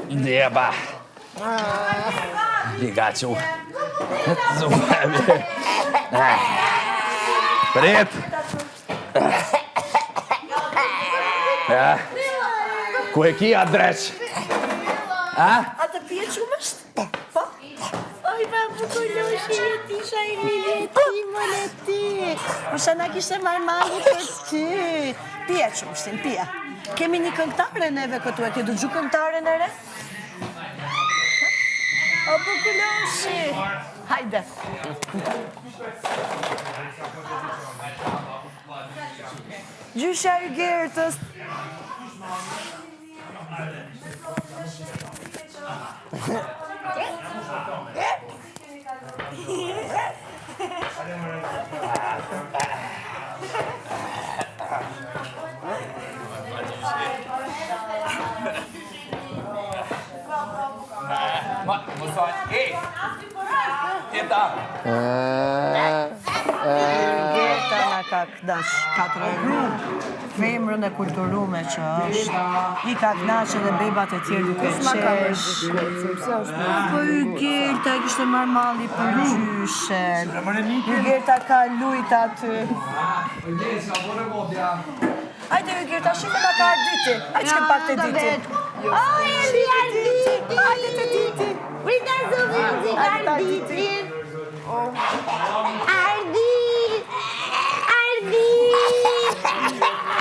Ndjeba. Ligacu. Prit. Ku e ki adreç? A të pje qumë është? Po? Oj, ma bukur loshi e ti, Shajmili e ti, mole ti. Po shana kishe marrë për ty. Pje qumë shtin, pje. Kemi një këngtare neve këtu, e ti dëgju këngtaren e re? O, bukur loshi. Hajde. Gjysha i Gertës. Gerta na ka knash 4 euro, femrën e kulturume që është, i ka knash edhe bebat e tjerë duke qesh. Po i Gerta kishte marrë malli për gjyshen. I Gerta ka lujt aty. Hajde i Gerta, shime na ka arditi. Hajde që pak të diti. Oj, Eli, arditi. Hajde të diti. Rita Zovizi, arditi.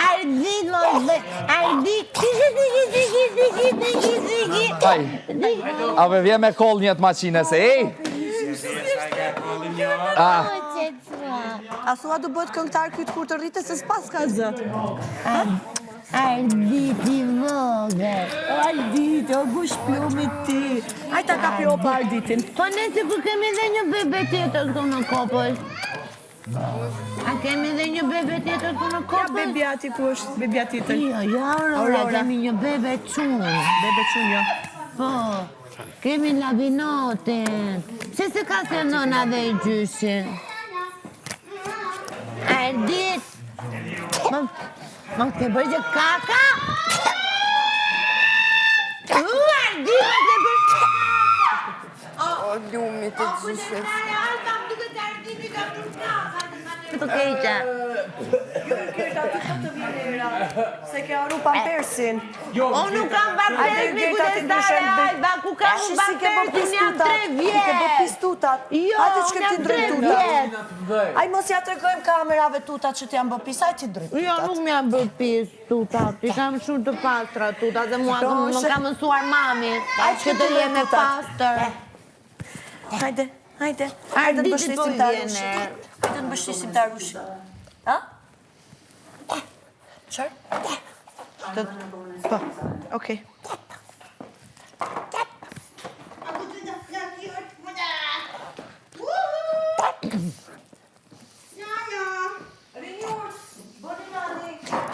Ardit, mozbe. Ardit. Ave vje me koll njët maqine se, ej! A thua du bëhet këngtar kytë kur të rritë se s'pas ka zë. Ardit i vogël. Ardit, o gush plumit ti. Hajta ka pjo pa Arditin. Po nëse ku kemi dhe një bebe tjetër këtu në kopës. A kemi dhe një bebe tjetër këtu në Ja, kopës? bebiati ku është, bebiati të. Jo, Aurora, kemi një bebe qunë. Bebe qunë, jo. Po, kemi labinotin. Se ka se nona dhe i gjyshin? Ardit. Më ke bërë gjë kaka? Ardit, më ke bërë... O, ljumit e gjyshes. Këtu keqa. Se ke arru pampersin. O, nuk kam pampersin, mi kujdestare Alba, ku kam pampersin, jam 3 vjetë. Ke bë pistutat. Jo, Hajde që jam ti 3 drejt vjetë. tutat. Aj mos ja tregojmë kamerave tutat që t'jam bë pis, aj ti drejt tutat. Jo, nuk m'ja bërë pis tutat, i kam shumë të pastra tutat, dhe mua më ka mësuar mami, që të jeme pastër. Hajde, hajde. Hajde në Arditit po bështisim të vjene. arushi. Hajde në bështisim të arushi. Ha? Qërë? Po, okej.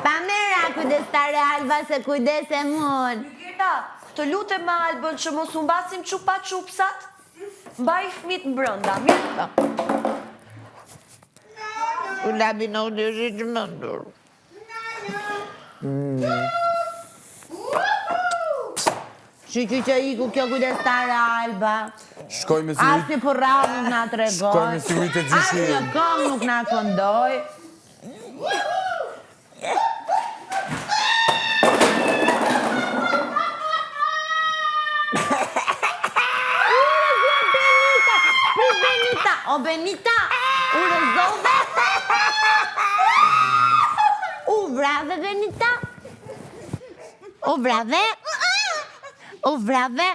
Pamera, kujdestare Alba, se kujdese mun. Gerta, të lutem me Albën që mos u mbasim qupa qupsat, mbaj fëmit në brënda, mirë? U labinoti është i gjëmëndur. Që iku kjo kujdestare Alba. Shkoj me Asni për rrallë nuk nga të regoj. Shkoj me syrit e gjyshi. Asni këmë nuk nga këndoj. o Benita, u rëzove. U vrave, Benita. U vrave. U vrave.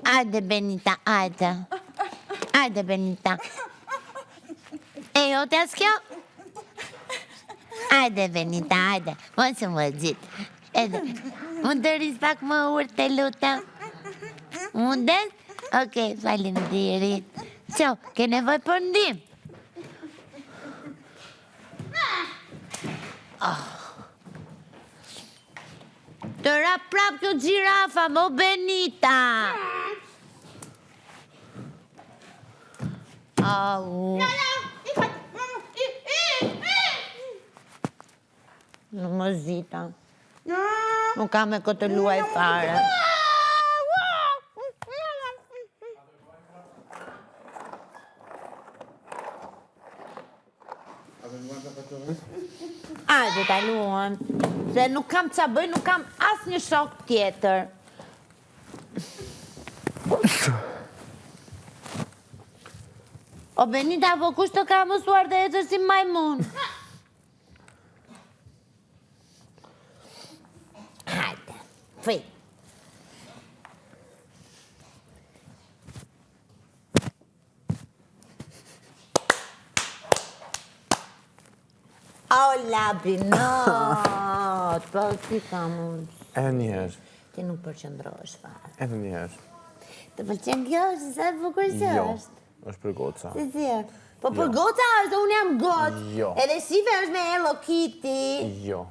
Ajde, Benita, ajde. Ajde, Benita. E jo të askjo? Ajde, Benita, ajde. Mos më gjitë. Edhe, mund të rris pak më urtë të lutem? Mundet? Okej, faleminderit. Qo, ke nevoj për ndim? Të rap prap kjo gjirafa, mo Benita. Au. Në më zita. Nuk kam e këtë luaj fare. Ajde ta luan. Se nuk kam qa bëj, nuk kam as një shok tjetër. O Benita, po kush të ka mësuar të ecësh si majmun? Hajde, fri. O, labinot, po si kam unë. Edhe njëherë. Ti nuk përqëndrosh fare. Edhe njëherë. Të pëlqen kjo është, sa bukur që Jo, është. është për goca. Si zirë. Po për goca është, unë jam gotë. Jo. Edhe shive është me Hello Kitty. Jo.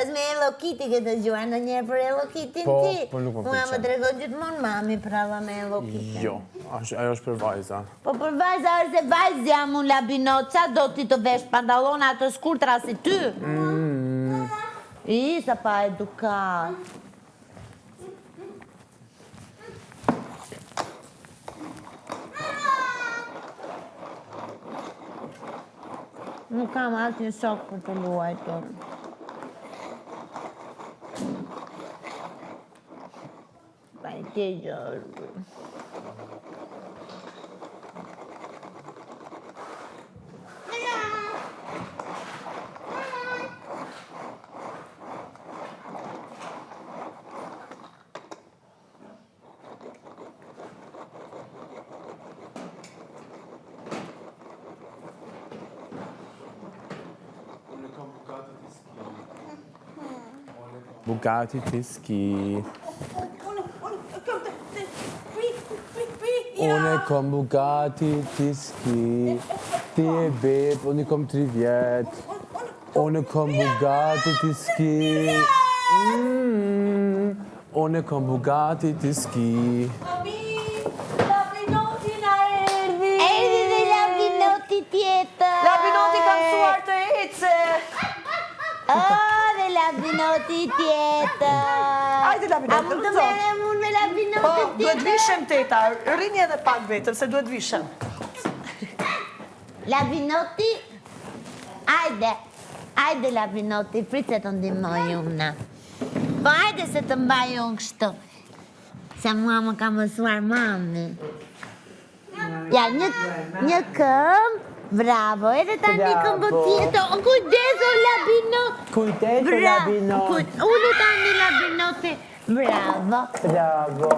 është me Hello Kitty këtë gjuar në njerë për Hello Kitty Po, ti. po nuk më Mua pëlqen. më tregon gjithmonë mami prava me Hello Kitty. Jo, ajo është për vajza. Po për vajza është se vajzë jam unë labinot, qa do ti të vesh pantalona të shkurtra si ty? I, sa pa edukat. Nuk kam asë një shok për të luajtur. Pa i tje gjërë. Bugatti Tiski. Unë e kom Bugatti Tiski. Ti e beb, unë i kom 3 vjet. Unë e kom Bugatti Tiski. Unë e kom Bugatti Tiski. Labinoti na erdi! Erdi dhe labinoti tjetër! Labinoti ka mësuar të ece! Dhe labinoti tjetër! Ajde, labinoti, A mund të rëzot. merem unë me labinoti Po, tjetër? duhet vishem teta, rrini edhe pak vetëm, se duhet vishem. Labinoti? Ajde labinoti, prit se të ndimoj una. Po ajde se të mbaj unë kështu. Se mua më ka mësuar mami. Ja, një këmbë, bravo, edhe ta një këmbë tjetër. Kujdes o labinot. Kujdes o labinot. Ullu ta një labinoti. Bravo. Bravo.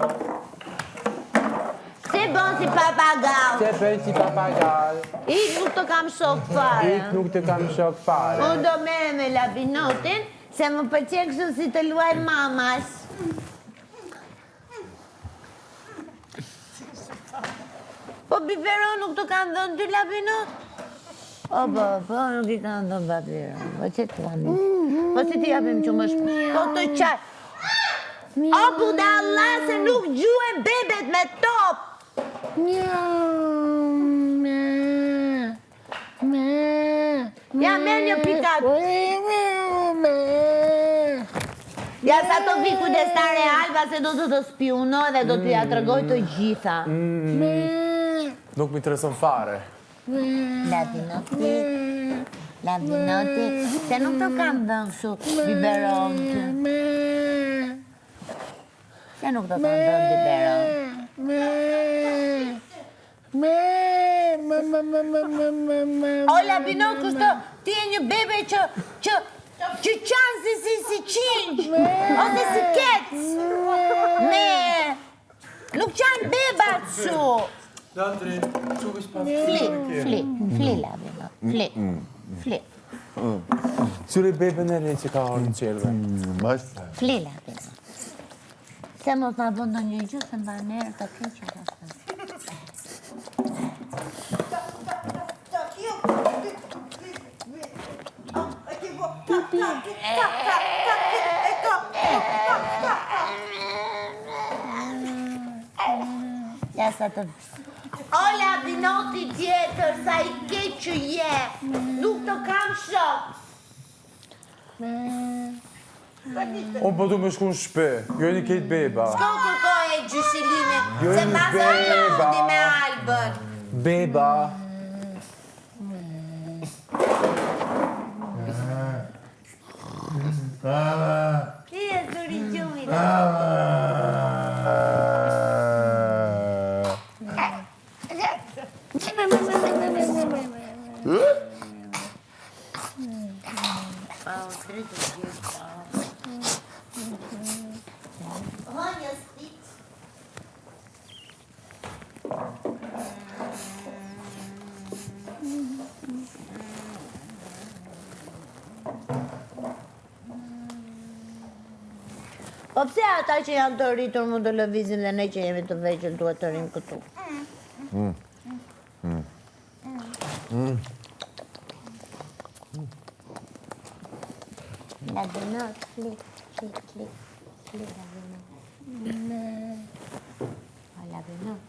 Se bon si papagall. Se bën si papagall. Ik nuk të kam shok fare. Ik nuk të kam shok fare. Unë do mere me labinotin, se më pëlqen kështu si të luaj mamas. Po biberon nuk të kanë dhënë ty labinot? O, po, nuk i kanë dhënë biberon. Po që të kanë dhënë? Po si ti japim që më shpë? Po të qaj. O, buda Allah, se nuk gjuhen bebet me top. Ja, merë një pikat. Ja, sa të vi kujdestare Alba, se do të spionoj dhe do të ja tregoj të gjitha. Nuk më intereson fare. Labinoti, se nuk të kam dhënë kështu biberon të. Se nuk të kam dhënë biberon. Ola Binon, kështu, ti e një bebe që qanë si qinj, ose si kec. Nuk qanë beba që. Landri, çuvesh pa. Fli, la Binon, fli. Syri bebe në rinë që ka orë në qelve. Fli, la Binon. Se mos ma bëndo një gjë, se mba nërë të keqë ka thënë. Ja sa të... Ola, Binoti tjetër, sa i keq që je, nuk të kam shok. O, po du me shku në shpe, jo e një kejt beba. S'ko kërkoj e gjyshilime, Jo se një masa të mundi me Albën. Beba. Ti e zëri gjumit. Po pse ata që janë të rritur mund të lëvizin dhe ne që jemi të vegjël duhet të rrim këtu? La Binot, fli, la Binot. La Binot.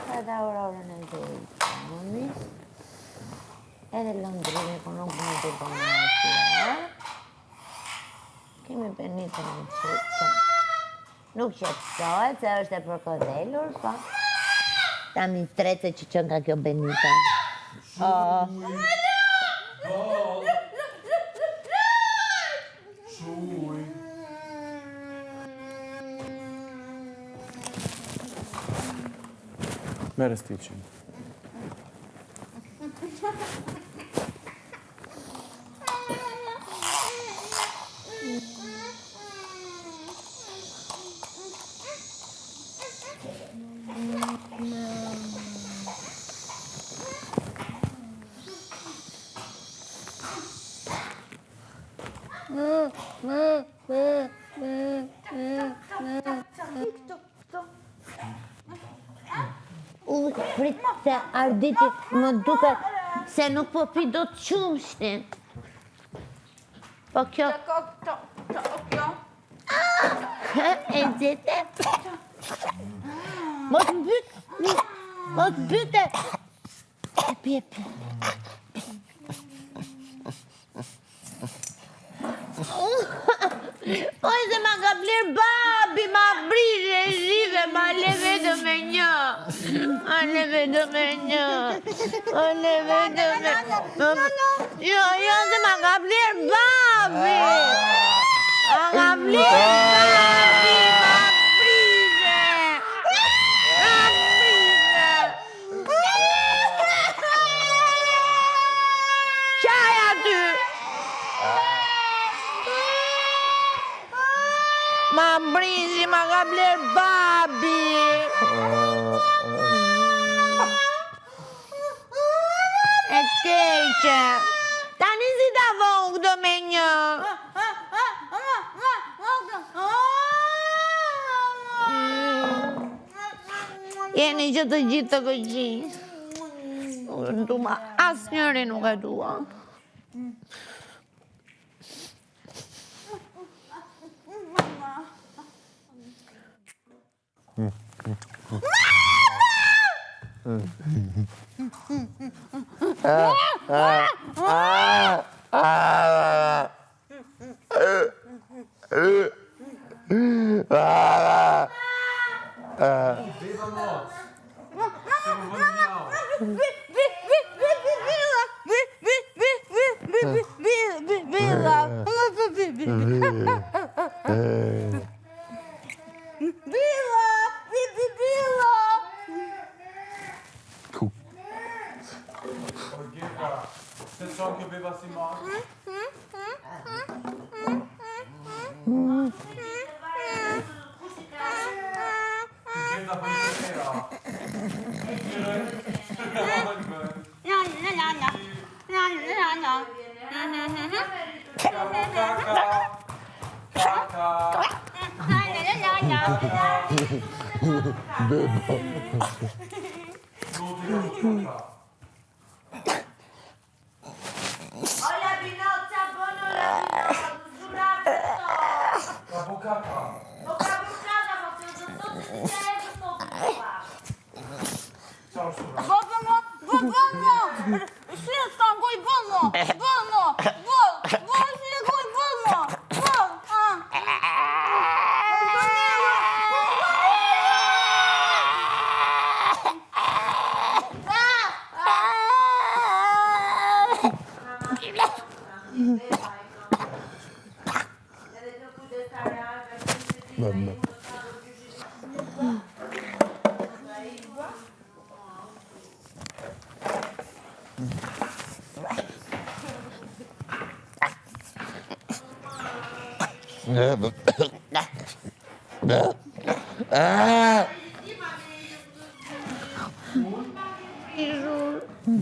Kada ororën e dhejtë, edhe lëndrimi, ku nuk më të bënë atje. Kemi Benitën në qëtë. Nuk qëtësohet, se është e përkodhelur, po. Ta mi strece që qënë ka kjo Benita. Mere stiqin. Prit se Arditi më duket se nuk po pi do të qumshtin. Po kjo... E gjete? Mos byte! E pi. Oj, se ma ka bler babi, ma brishe shive, ma le vetëm me një. Ma le vetëm me një. Jo, se ma ka bler babi. Ma ka bler babi, ma brishe. Qaj aty. Ma brisi, ma ka bler babi. E keqe. Tani si ta vonë këto me një. Jeni që të gjithë të këqin. Nuk duma, asë njëri nuk e dua. Billa! Billa! Se çon kjo beba si ma? Gjenda për një tera. Hola Binoccia, buono la Binoccia, giurate sto! Ka po kaka. Ho capucciata, ma se non sto dicendo sto qua! Ciao shura. Vamos! Sì, sto coi vamos! Vamos! Vamos, sì, coi vamos! Mamma.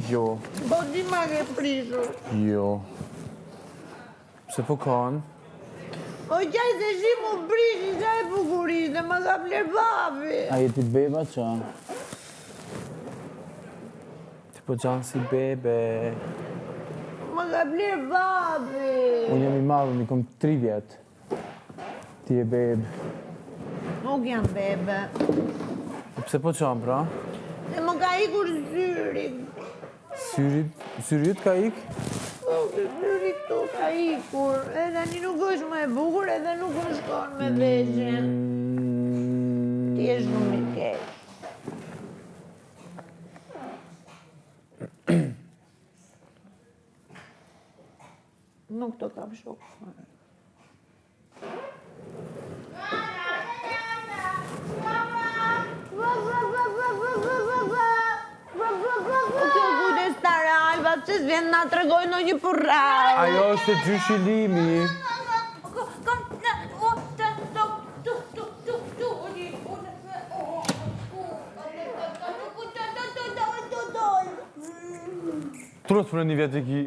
Jo, Po di ma che prishur. jo. Pse po kanë? O qaj se shi mu prish, i qaj bukurisht, dhe ma ka fler babi. A jeti beba qa? Ti po qanë si bebe. Ma ka fler babi. Unë jam i madhë, unë i kom 3 vjetë. Ti e bebë. Nuk jam bebe. Pse po qanë pra? Se më ka ikur syri. Syrit ka ik? Po, se syri këtu ka ikur. E tani nuk është më e bukur, edhe nuk më shkon me veqen. Ti e shumë i keq. Nuk të kam shok. Po kjo kujde stare Alba, që s'vjen na tregoj në një përrau. Ajo është gjyshi limi. Turët për një vjetë e ki.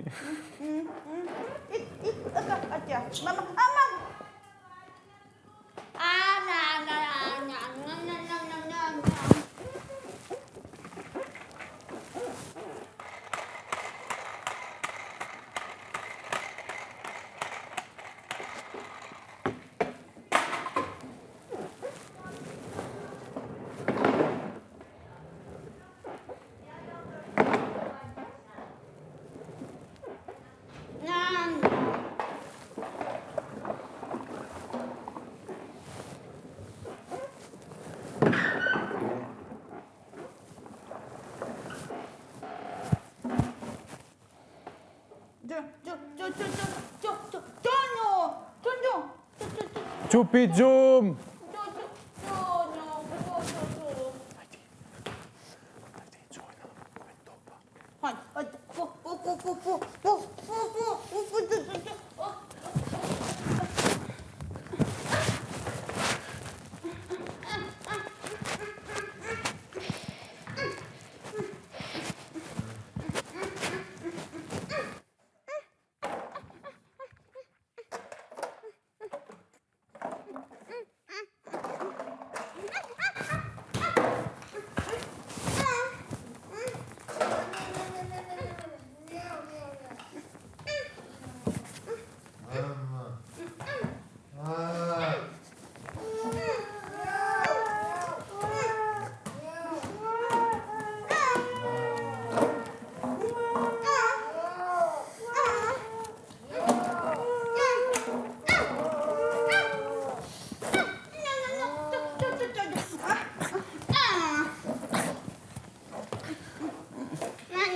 Qupi gjumë!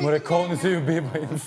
More koni se ju beba jenë.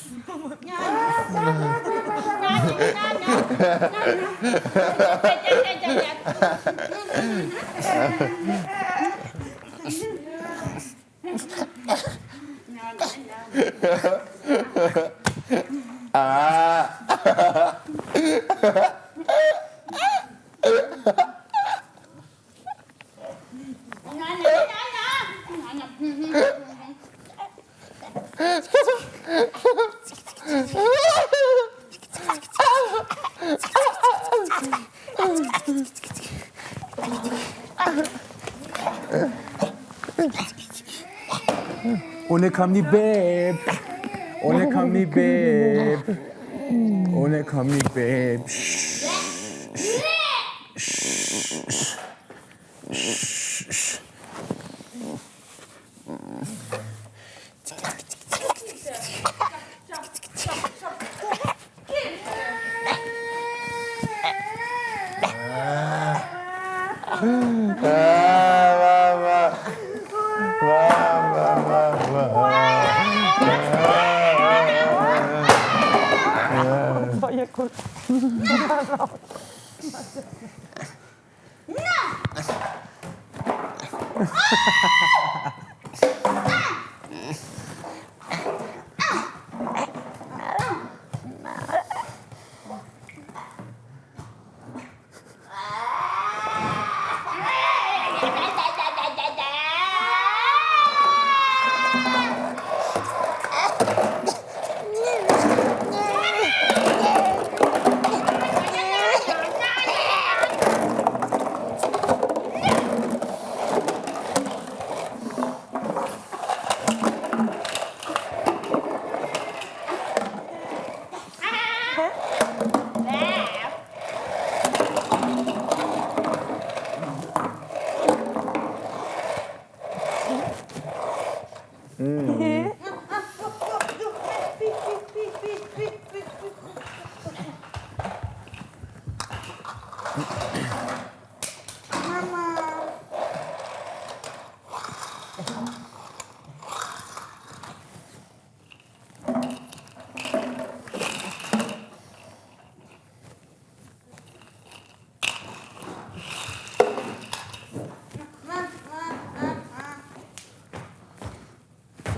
Unë kam një beb. Unë kam një beb. Unë kam një beb.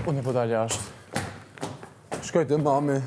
Unë po dalë jashtë. Shkoj te mami.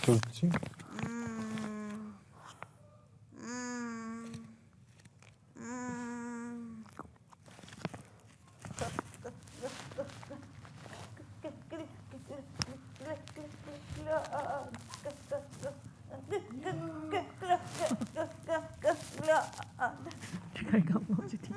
Turci. Çekaj, kam pozitiv.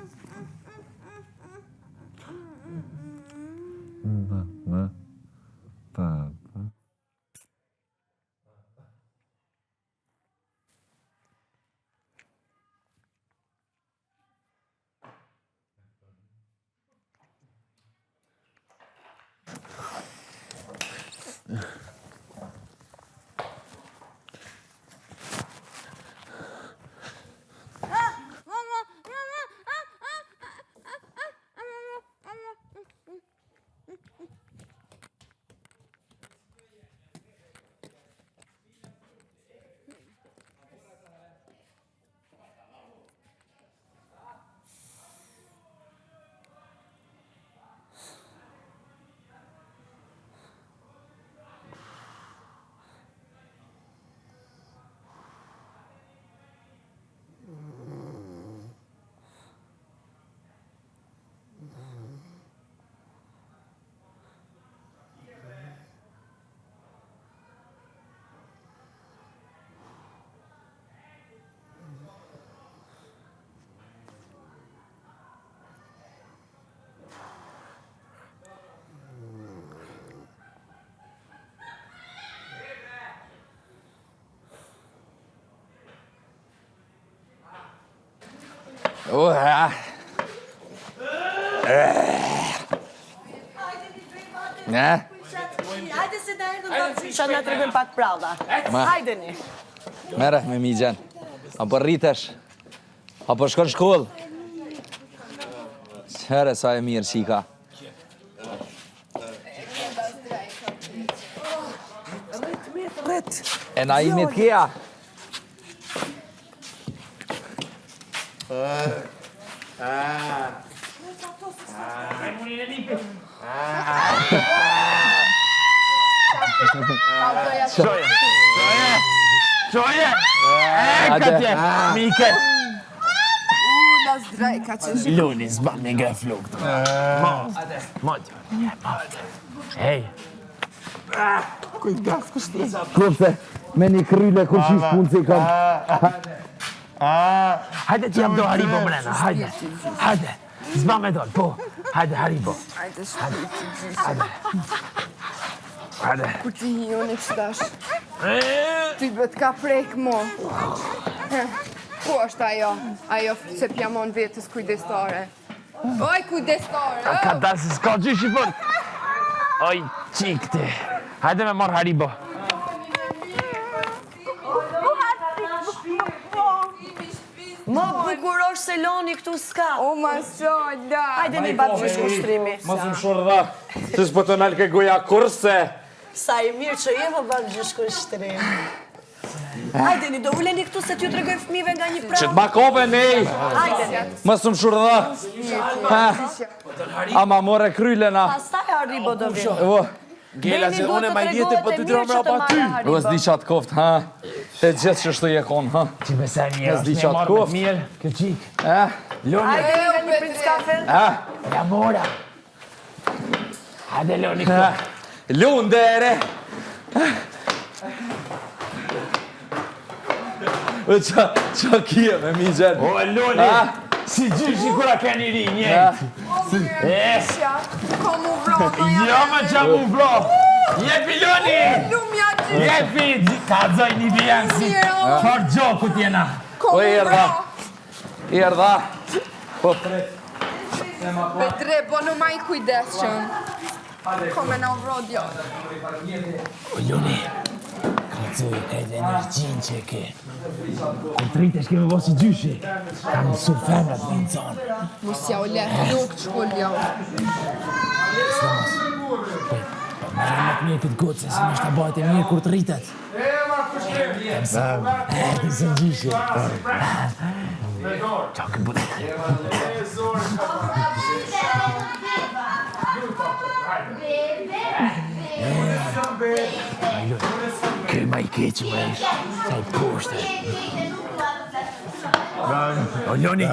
Hajde se da erdhën qa na tregojmë pak pralla. Hajdeni. Mere, me migjen. Apo rritesh? Apo shkon shkollë? Qëre sa e mirë qika. Rrit. E na imi t'kja? Qoje! Ka tje, Mike! Na zdrajka që shi. Luni, zban me nga flukt. Mot. Hej. Kupse, me një kryle kur shish punë që i kam. Hajde që jam do Haribo mrena, hajde. Hajde. Zban me dol, po. Hajde Haribo. Hajde shpiti gjyshe. Hajde. Kur ti hi unë i qëtash. Ty bët ka prek mo. Ku është ajo? Ajo se pjamon vetës kujdestare. Oj, kujdestare! Ka dalë se s'ka gjyshi fort. Oj, qikti. Hajde me marë Haribo. Më bukurosh se loni këtu s'ka. O, ma sholla! Hajde një batë gjysh kushtrimi. Mos më shurdha. Ti s'po të nalë ke goja kurse. Sa i mirë që je më batë gjysh kushtrim. Hajde një do uleni këtu se t'ju tregoj fëmive nga një Që pranë. t'makove nej. Hajde. Mos më shurdha. Ama more krylena. Pastaj Haribo do vinë. Evo. Gela që une ma jete po të dyra mra pa ty. O s'di qatë koft, ha? E gjithë që shtu je konë, ha? Që me sa mirë, S'di është me qatë marrë me koft. mirë, kjo qik. Loni, Hajde nga një princ kafe. ja mora. Hajde Loni këtu. Lundere! Qa kje me mi gjenë? O, Loni, si gjyshi kura ka një ri, njëjtë. Kom u vlo, ma Jo më qa mu vlo. Jepi Loni! Lumja gjyshe. Jepi! Ka dzoj një dijanë si qërë gjoku t'jena. Kom O, u erdha. vlo. Erdha. Po, Petre, bo në ma i kujdeshën. Kom e na vro djo. O, Loni, ka dzoj edhe energjin që ke. Kur të rritesh keme bo si gjyshi. Ka mësu femrat me në zonë. Musja u letë nuk të shkulljo. Më rëmë të mirë këtë gotë, se si më shta bëjt e mirë kur të rritet. Të se në gjyshi. Qa këtë bëtë. Këj ma i keqë më ish, sa i poshte. O, Loni!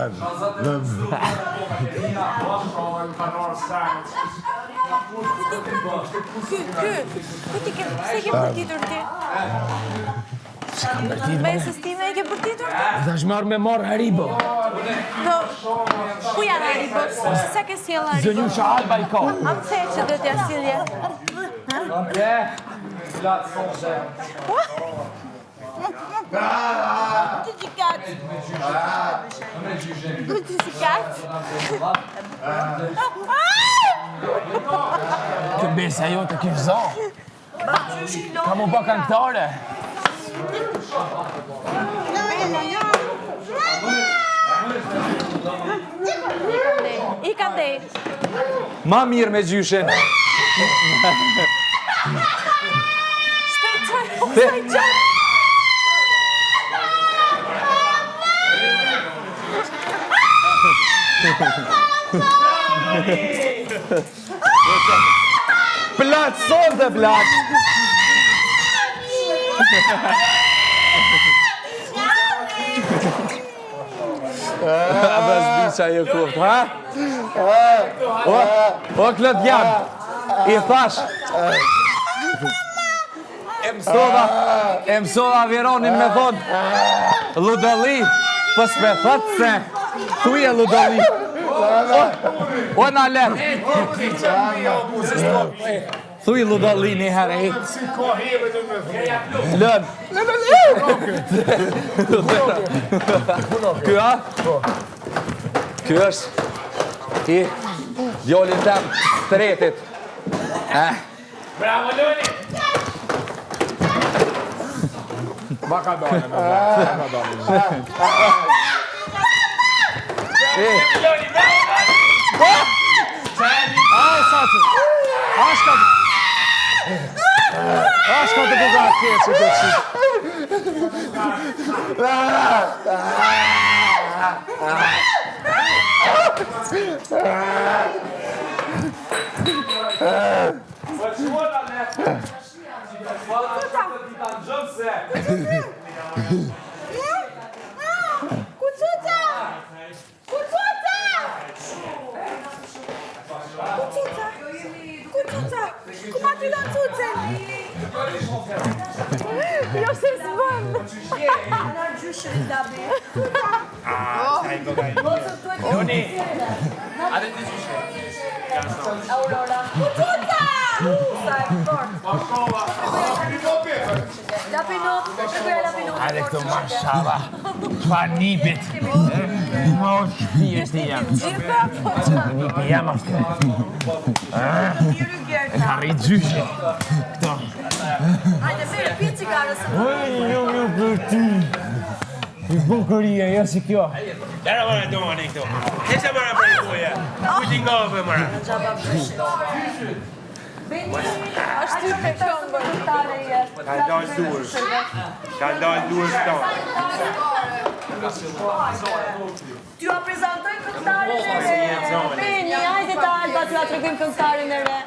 Pse ke përtitur ti? Mesës time e ke përtitur? Dhe është marrë me marrë Haribo. Do, ku janë Haribo? Sa ke sjell Haribo? Zënjusha Alba i ka. Am the që do t'ja sjellje. Të gjikat. Të gjikat. Të besa jo të kishë zonë. Ka mu bë këngëtare. I ka ndej. ma mirë me gjyshin. Plaq, sonte plaq. Abas biqa jo kuft, ha? O, klët jam. I thash. E mësova Veronin me thonë Ludalli, po s'me thëtë se thuje Ludalli. O, na lërë. Thuj Ludalli një herë, e. Lën. Ky, a? Ky është ti, djallin tem, të retit. Bravo, Loni! Baka dole, Loni, bravo! Aj, saçı. Aşka të buga keqë këtë. Cum a tridat Cuțen? Eu se zbân. N-ar gjyshërit da be. Loni! Aurora. Cuțuța! Sa e fort. La pinot. Shkuja la pinot. Hajde këtu, mashalla. Çfarë nipit? Ma o shpirë ti jam. Nipi jam ashtë. E ka rritë gjyshe. Këto. Hajde, bere, pje cigarës. Jo për ty. I bukuria, jo si kjo. Dara mora doni këtu. Kesa mora për tuja. Kujti ngove mora. Beni, është ty për këmbër, këtare jetë. Ka dalë dur. Ka dalë dur tonë. Ty a prezentoj këngëtarin e re. Beni, hajde ta Alba, ty a tregojmë këngëtarin e re.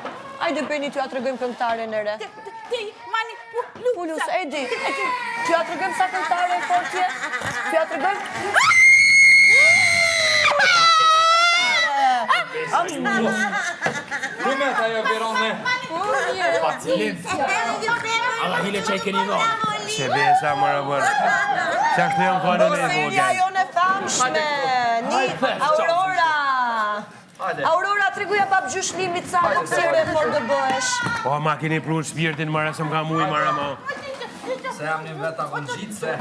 Hajde Beni, ty a tregojmë këngëtarin e re. Ti, mani, Pulus, Edi. Ty a tregojmë sa këngëtare e fortje. Ty a tregojmë... Kumet ajo Verone? Facilin. Alla hile që i keni dhonë. Se besa mora bërë. Qa këtë jam kone në e Seria vogën. jone famshme. Aurora. Aurora, treguja pap gjyshlimit sa hapësire por të bëhesh. Po, ma keni prunë shpirtin mara se m'ka mujë mara ma. Se jam një vetë akon gjitë se...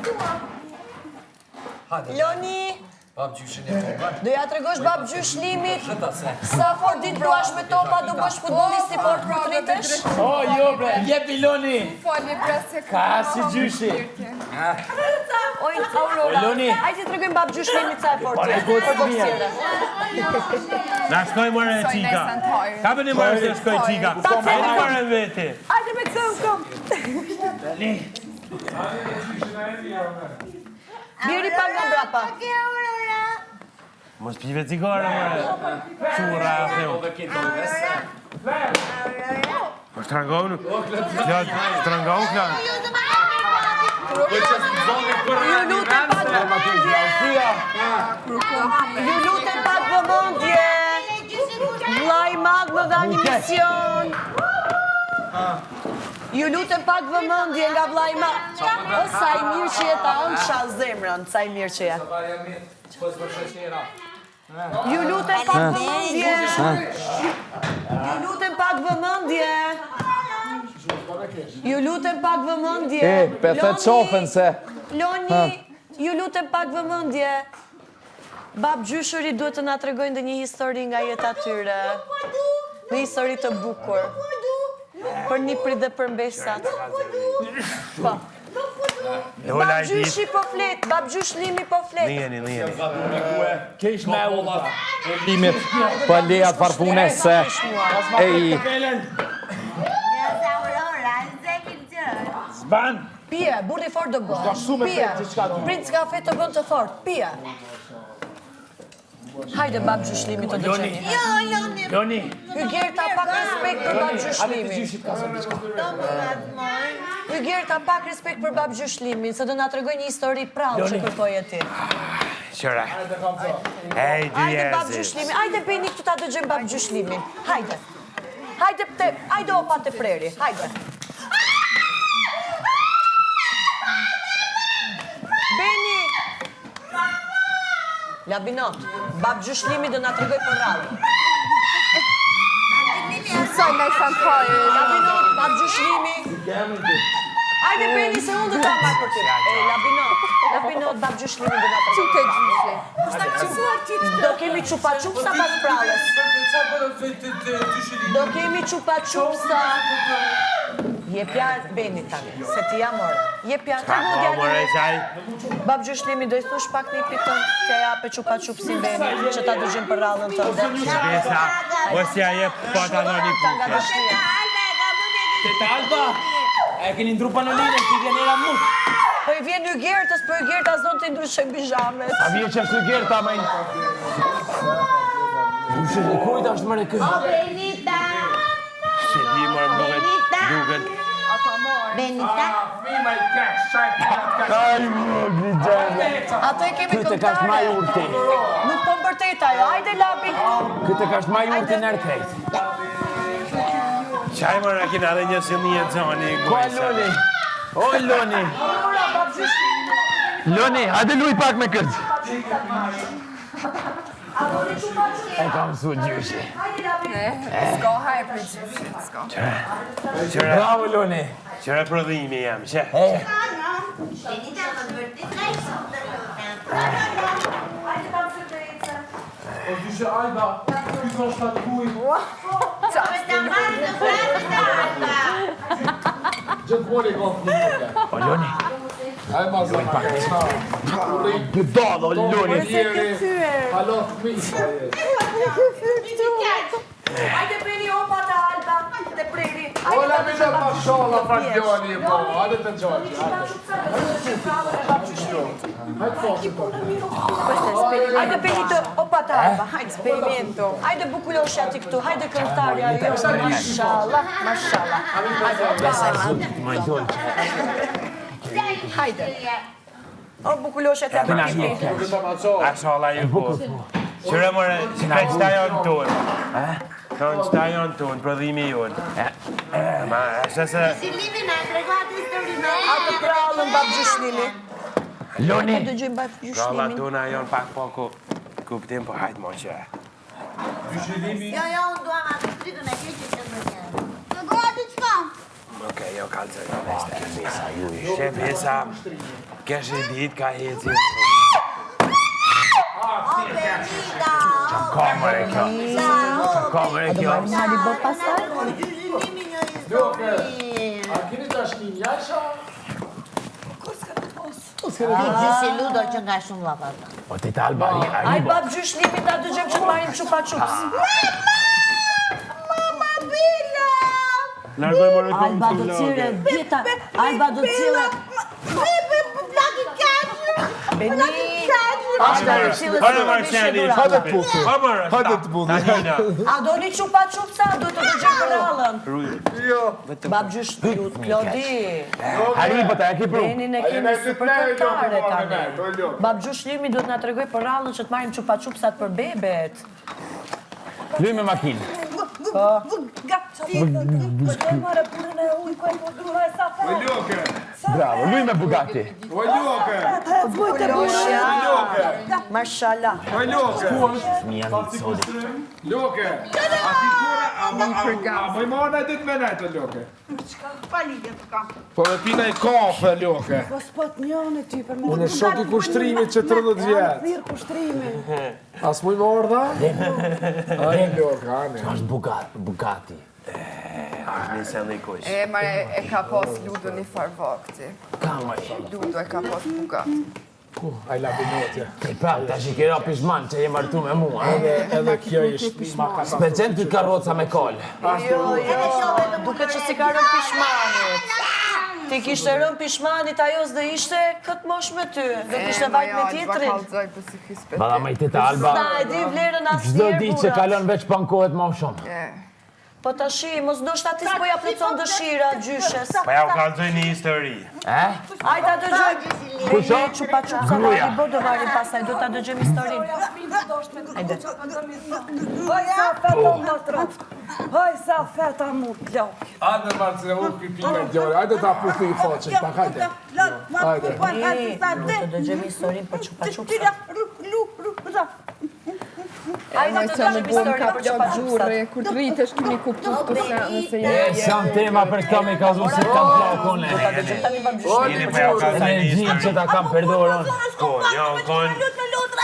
Loni, Bab gjyshin e fotball. do ja tregosh bab gjyshlimit Shëta se. sa fort ditë duash me topa do bësh futbollisti fort për të rritesh? O, jo bre, jepi Loni. Fali bre se Ka si gjyshi. Oj, Aurora, Loni. hajde tregojmë bab gjyshlimit sa e fort Pare, je. gocë Për të mija. boksire. Na shkoj mora e qika. Ka për një mora se shkoj qika. E një mora e vete. Hajde me këmë këmë. Biri pa nga brapa. Mos pive cigara mora. Qura, theu. Po shtrangonu. Klad, shtrangonu klad. Ju lutem pak vëmendje. Vllai mag më dha një mision. Ju lutem pak vëmendje nga vllai mag. O sa i mirë që je ta ëndsha zemrën, sa i mirë që je. Ju lutem pak vëmendje. Ju lutem pak vëmendje. Ju lutem pak vëmendje. Pethet qofen se... Loni, ju lutem pak vëmendje. Bab gjyshëri duhet të na tregojnë ndonjë histori nga jeta e tyre. Një histori të bukur. Për Niprit dhe për mbesat. Po. Bab gjyshi po flet, bab gjyshlimi po flet. Njeni. Kesh me ulla. Limit, për lejat farpune se... Ej, Zban. Pije, burri fort do bë. Pije. Princ kafe të bën të fort. Pije. Hajde bab gjyshlimi të dëgjoni. Loni. Hygjerta pak respekt për bab gjyshlimi. Hygjerta pak respekt për bab gjyshlimin, se do na tregoj një histori prallë që kërkoje ti. Qëra. Ej, dy Hajde bab jezis. gjyshlimin. Hajde Beni këtu ta dëgjojmë bab gjyshlimin. Hajde. Hajde opa te preri. Hajde. Beni. Labinot, bab gjyshlimi do na tregoj për rallë. Mësoj me santojë. Labinot, bab gjyshlimi. Hajde Beni se unë do ta marr për ty. Labinot. Në pinot bab gjyshlimin dhe nga të Që ke gjyshe? Do kemi qupa-qupsa pas prallës. Do kemi qupa-qupsa. Jepja Benit tani, se ti jam ora. Jepja, të djali. Bab gjyshlimi do i thush pak një pitën, të jape qupa-qupsin Benit, që ta dëgjim për rallën të dhe. Besa, mos ja jep pantaloni puke. Teta Alba, e keni ndru panoline, ti vjen era mut. Po i vjen një gertës, po i gerta zonë të ndryshe bijamet. A vjen që është gerta, ma i... Ushe në kujta është mërë kë. Benita! Se di mërë duket. Benita? Kaj më, Grijana. Ato e kemi Këtë ka është maj këngtare. urti. Nuk po mbërteta jo, hajde lapi këtu. Këtë ka është maj urti në rkejt. Qaj mërë kina dhe një silnije të zoni. Ko e Loni? O, Loni. Loni, hajde luj pak me këtë. E ka mësu gjyshi. S'ka hajë për gjyshe, s'ka. Bravo, Loni. Qëra prodhimi jam, që? Benita, më vërtit ka i shumë të O gjyshe Alba, këtë është atë kuj. Gjithë mori ka flimë. O, Loni. Ajë ma zë pak. Gëdalë, o, Loni. Halo të mishë. Hajde preri opa të Alba, të preri. Ola mi në pasholla Faglioni, po. Hajde të gjoqë, hajde. Hajde posi po. Hajde preri të opa të Alba, hajde. Experimento. Hajde bukulloshi ati këtu, hajde këngëtarja jo. Mashallah, mashallah. Ma i dolë. Hajde. O bukulloshi ati Kena Alba. një kesh. Ashala ju po. Qëra mërë, kanë qëta janë tonë. Kanë qëta janë tonë, prodhimi jonë. Ma, është se... Gjyshlimin a treguat historinë. Atë prallën bab gjyshlimi. Loni. Po dëgjojmë bab Pralla gjyshlimin. tona janë pak po kuptim, po hajtë mo që. Jo, unë duam atë strikën e keqë të më njërë. Në goa të qka? Okej, jo kalë të nështë. Shep Hesa, kesh e ditë ka heci. O, Benita! Kamër e kjo. Kamër e kjo. Nali bo pasaj? Gjyshlimin një historinë. A kini të ashtin jasha? Ti gjyshi ludo që nga shumë vapat. O, teta Alba, Aj arribo. bab gjyshlimin ta dëgjojmë që të marim qupa-qups. Largoj mërë Alba këmë do të cire dita. Alba do cire. Beni. Alba do cire. Hajde Marciani, hajde putu. Hajde të budu. A do një qupa-qupsa, do të dëgjojmë për rallën. Bab gjyshlimin, Klodi. Arribo, ta e ki pru. Benin e kemi si për këngëtare tani. Bab gjyshlimi duhet na tregoj për rallën që të marim qupa-qupsat për bebet. Luj me makinë. Bravo, luj me Bugatti. Bukulloshja. Mashallah. Mija një sodi. Loke, a ti kura, a më i marrë në ditë me nejtë, Loke. Po me pina i kafe, Loke. Unë e shoki kushtrimit që 30 vjetë. As më i marrë dha? Ajë, Loke, ane. Është Bugatti. Është një sen likush. E, ma e ka pas Ludo një farë vakti. Kamër. Ludo e ka pas Bugatti. Aj la binotja. Te pra, ta shikera pishman që je martu me mua. Edhe kjo ishtë ma ka ta. Specen ty karroca me kol. Duke që si ka rën pishmanit. Ti kishte rën pishmanit, ajo s'de ishte këtë mosh me ty. Do kishte vajt me tjetrin. Bada ma i teta Alba. Sa e di vlerën Gjdo asnjëherë di që burat. kalon veç pankohet ma shumë. Po tashi, mos ndoshta ti s'po ja plotson dëshira gjyshes. Pa ja u kalëzoj një histori. Hajde ta dëgjojmë. Kusho? Qupa-qupsa Gruja. vali bo do varim pasaj, do ta dëgjojmë historinë. Hajde. Hoj, sa feta mu plok. Ajde, Marcine, u pipime djore. Ajde ta puti i faqen, pak hajde. Ajde. Do të dëgjojmë historinë për qupa-qupsa. Ai që në bom ka plak gjurë, kur të rritesh kimi kuptu të sene se Sam tema për këta me kazu si kam plakone. Energjin që ta kam përdoron.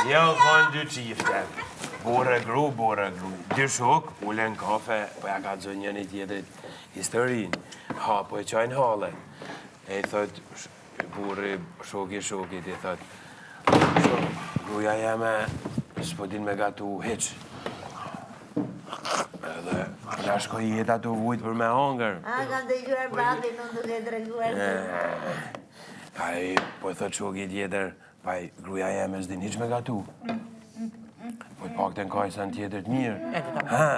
Jo kon dy qifte. Bore gru. Dy shok, ulen kafe, po ja ka të zënë njëni tjetrit historin. Ha, po e qajnë hale. E i thot, bore shokit, i thot, gruja jeme, s'po din me gatu hiq. Edhe, nga shkoj jeta të vujt për me hongër. A, kam të gjuar babi, nuk duke të reguar. Ai, po thot shokit tjetër, pa gruja jeme s'din hiq me gatu. Po të pak të në kajsan tjetër të mirë. Ha?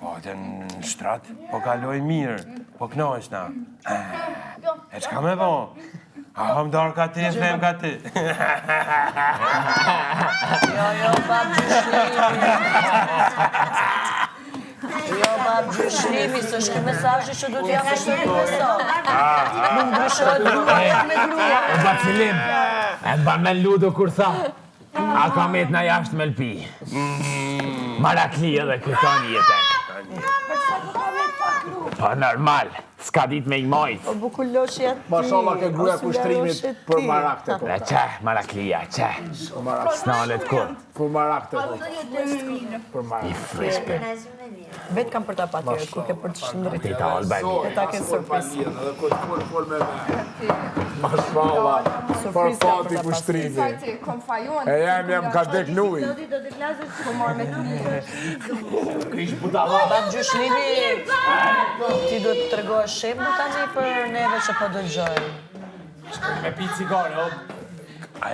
Po të në shtrat, po kaloj mirë, po knojshna. E qka me po? A hëm darë ka ti, them ka ti. Jo, bab gjyshlimi. Jo, bab gjyshlimi, së shkë mesazhi që du t'ja më shkë mesazh. Nuk ndryshoj gruaja me gruaja. E ba Filim, e ba me ludo kur tha, a ka met na jashtë me lpi. Marakli edhe këton jetën. Po normal, s'ka dit me i majt. Po bukullosh jetë ti. Mashallah ke gruja kushtrimit për marakte. E qe, maraklia, qe. S'nalet kur. Për marakte. I frispe. Vetë kam për ta patyre, ku ke për të shëndrit. Tita Albani. E ta ke surprizë. Edhe kur fol me me. Mashallah, për fati kushtrimit. Sajti, kom fajon. E jem ka dek nuj. Do t'i klasës që Marrë me të Bab gjyshlimi, ti duhet të tregohesh shep më tani për neve që po dëgjojmë. Me pi cigare, A i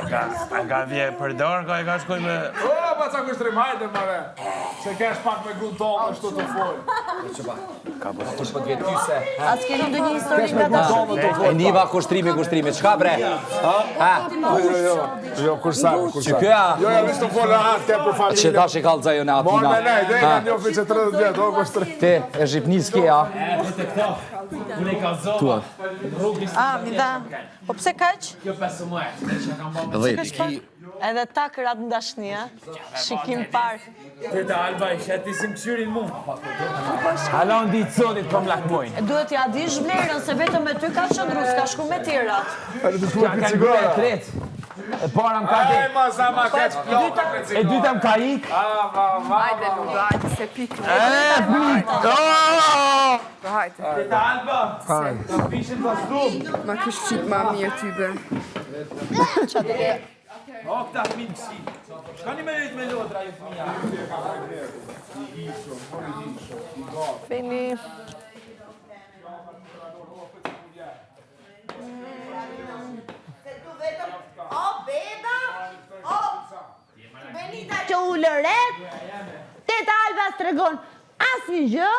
ka vje për dorë, ka i ka shkoj me... O, pa ca kushtrim, hajde mare. Se kesh pak me grunë tonë, ashtu të folë. Ka po kush po të vjetë ty se. As keni ndë një histori nga dashuri? E niva kushtrimi, qka bre? Jo, kursa. Që këja? Jo, visë të folë atë ke për familje. Që ta që kalë zajo në atina. Morë me nej, dhe nga një ofi që 30 vjetë, o kushtrim. Te, e zhipnis kja. Mi dha. Po pse kaq? Kjo 15 Edhe ta kërat në dashnia. Shikim parë. Teta Alba i sheti si më këshyrin mu. Halon di codit për më lakmojnë. Duhet ja dish vlerën, se vetëm me ty ka qëndru, s'ka shku me tjerat. Ja ka ngre e tret. E para më ka E, dik. ma sa ma keq plota me cigare. E dyta më ka ik. Hajde, Ludo, hajde se pikë. Hajde. Teta Alba, të pishin të stum. Ma kësh qik ma mirë ty be. O, këta fmin kësi. Shkani me rejt me lodra, ju fëmija. Beni. O, beba! O, Benita që u lëret, teta Alba së tregon asnjë gjë,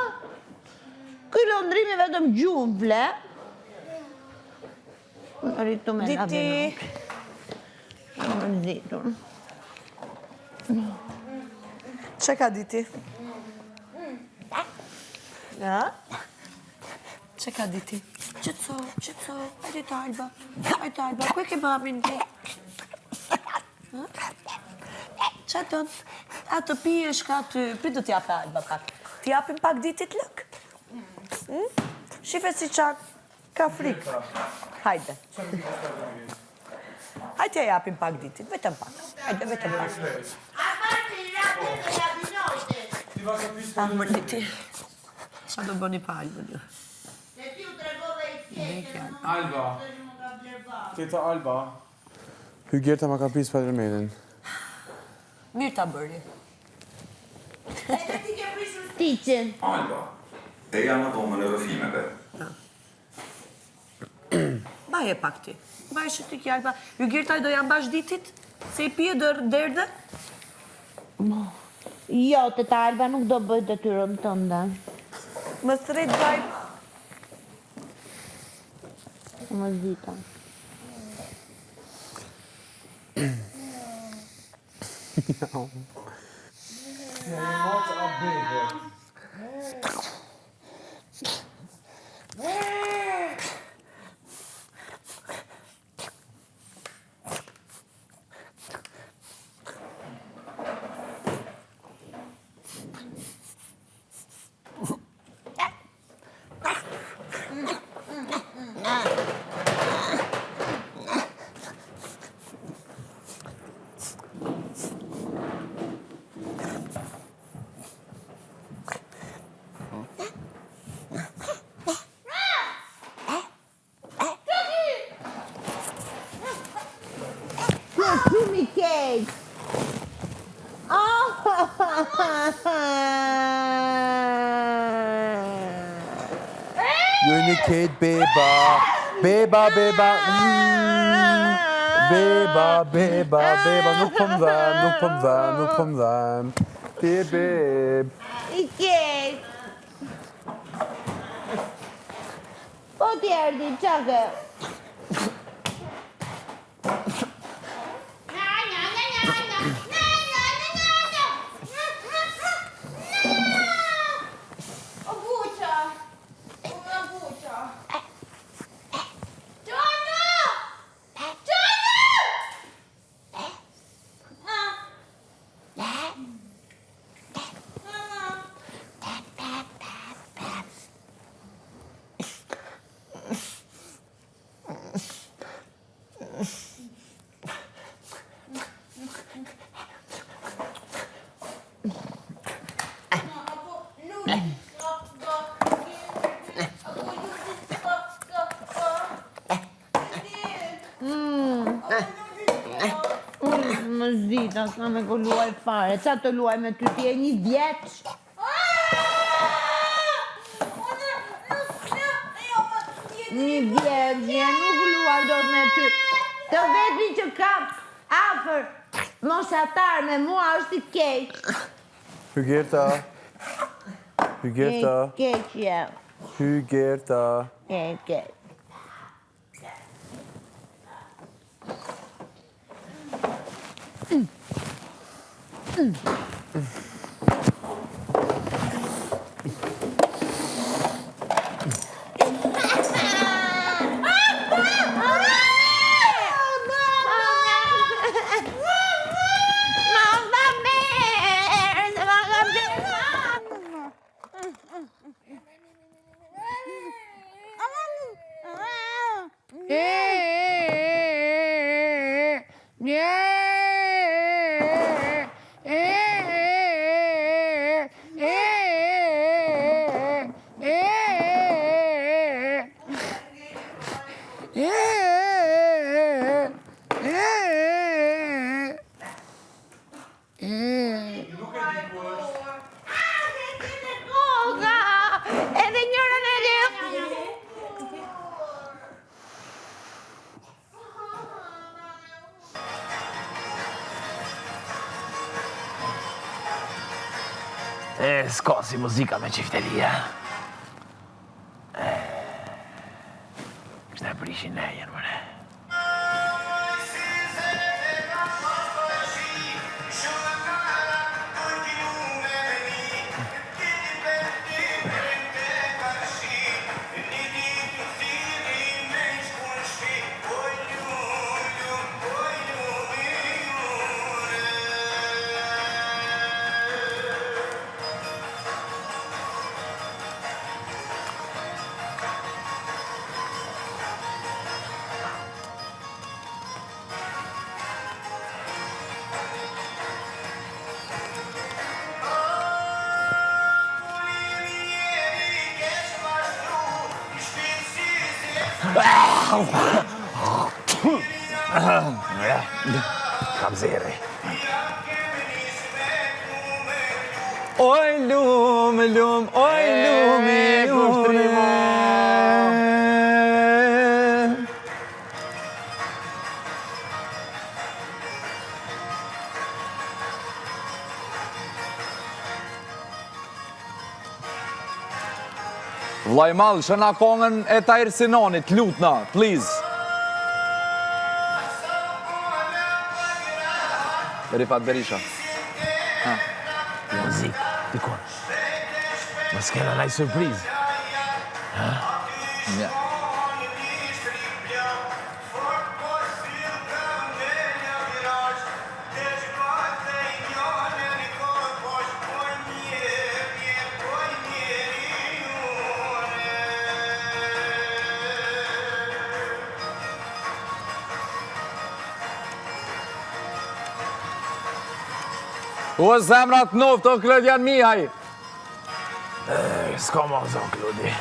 ky londrimi vetëm gjuhën vle. Rritu me nga Diti. Më nëzitur. Që ka diti? Ja? Që ka diti? Qëtëso, hajde të Alba, ku e ke babin ti? Qa të atë pijesh ka të, prit do t'jape Alba pak. T'japim pak ditit lëk? Shife si qak, ka frikë. Hajde. Hajde ja japim pak ditit, vetëm pak. Hajde, vetëm pak. Ah, më diti. Qa do bëni pa Alba një? Alba. Teta Alba. Hygerta ma ka pisë për remedin. Mirë ta bëri. Tiqen. Alba, e janë ato më në rëfimeve. Baje pak ti. Baje që ti kja Alba. Ju Girtaj do janë bash ditit? Se i pije derdë? Jo, teta Alba nuk do bëjt të tyron tënde. Më thret vaj. Më zita. Shumë i keq. Joni keq, beba. Beba, beba. Beba, beba, beba. Nuk po më dhem. Beb. I keq. Po t'jerdi, qake. Më zita, s'ka me ko luaj fare. Qa të luaj me ty ti e 1 vjeç? 1 vjeç, nuk luaj do me ty. Të vetëmi që kap afer moshatar me mua është i keq. Hygerta. Hygerta. Keq jem. Hygerta. Keq. S'ka si muzika me qiftelia. Kështë e prishin nejen, mëre. Kam zeri. Oj lume, lume, oj lume, lume. Vllai mall, shëna kongën e Tahir Sinanit, lutna, please. Rifat Berisha. Muzik, dikon. Mos kena naj surpriz. Ja. O zemrat noft, o Klodian Mihaj. S'ka ma zon, Klodi.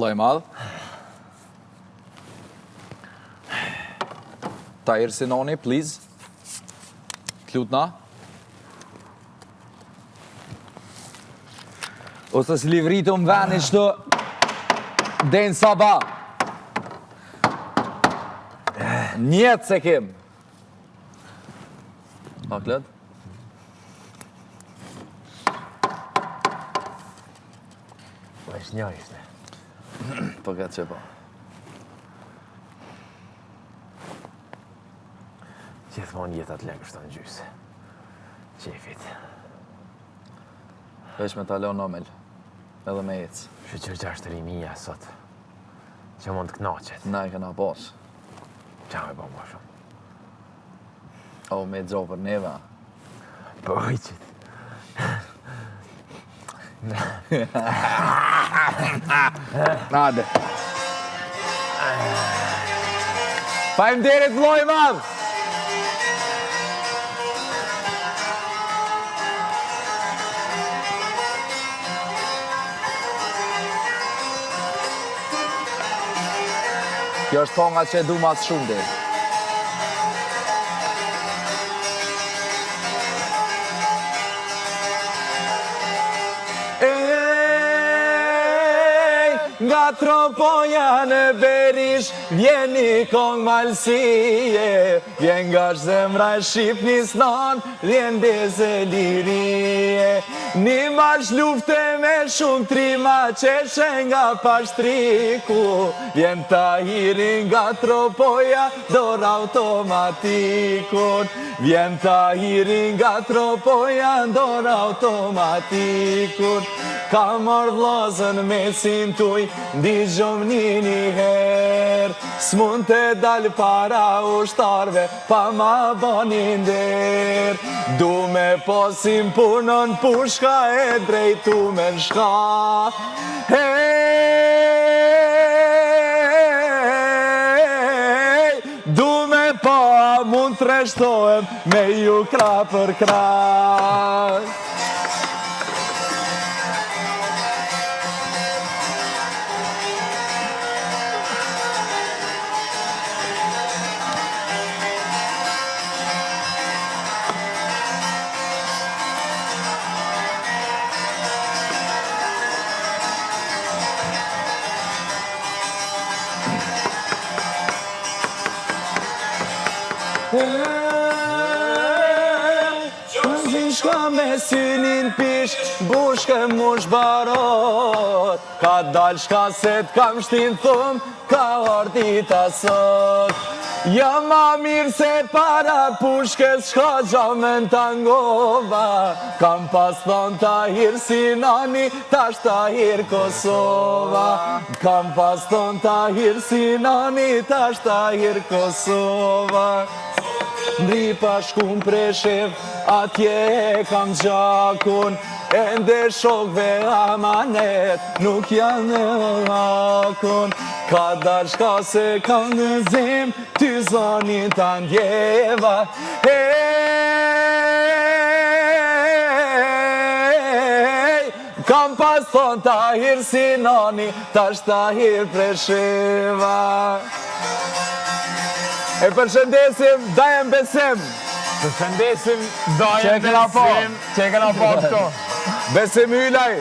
Loj madh. Tahir Sinoni, please. Klutna. Ose si livritë më veni qëto Den Saba. Njetë se kem. Pa, Klod? Po është një ishte. Po këtë që po. Gjithmonë jetat lekë është të në gjysë. Qefit. Vesh me talon omel. Edhe me ecë. Shqyqër gjashtëri mija sot. Që mund të knaqet. Na i këna pas. Qa me po më shumë? O, me gjo për neva. Po ujqit. Nade. Faleminderit vlloj madh. Kjo është ponga që e du mas shumë dhe. Nga tropoja në Berish, vjeni kong malsie, vjen nga zemra e Shqipnis non, vjen deze lirie. Një marsh lufte me shumë trima, qeshe nga pashtriku, vjen Tahiri nga tropoja, dor automatikun, vjen Tahiri nga tropoja, dor automatikun. Ka mor vllazën me sintuj, ndigjom një her, s'mund të dal para ushtarve, pa ma bani nder. Du me posim punën pushka e drejtu me shka. Hey, du me pa mund të reshtohem me ju kra për kra. Shka me synin pish, bushke mush barot, ka dal shka se t'kam shtin thum, ka ordita sot. Ja ma mirë se para pushkes shka gjamen tangova, kam pas thon Tahir Sinani, tash Tahir Kosova. Kam pas thon Tahir Sinani, tash Tahir Kosova. Ndri pa shkum Preshev, atje e kam gjakun, ende shokve amanet, nuk janë hakun. Ka dal shka se kam në zim, ty zonin të ndjeva. Kam pas thon Tahir Sinani, tash Tahir Presheva. E përshëndesim Dajem Besim. Përshëndesim Dajem Besim. Që e kena po këto. Besim Hylaj.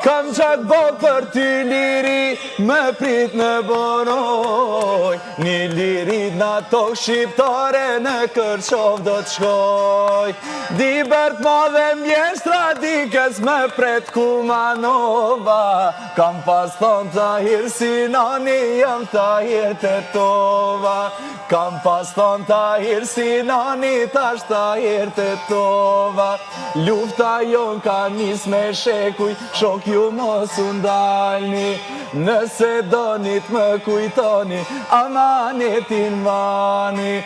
Kam qatë bot për ty liri, më prit në boroj. Një lirit në tokë shqiptare, në Kërqov do të shkoj. Di bërt ma dhe mjeshtra, dikës më pret Kumanova. Kam pas thon Tahir Sinani, jam Tahir Tetova. Kam pas thon Tahir Sinani, tash Tahir Tetova. Lufta jon ka nis me shekuj, shok ju mos u ndalni. Nëse donit më kujtoni, amanetin mani.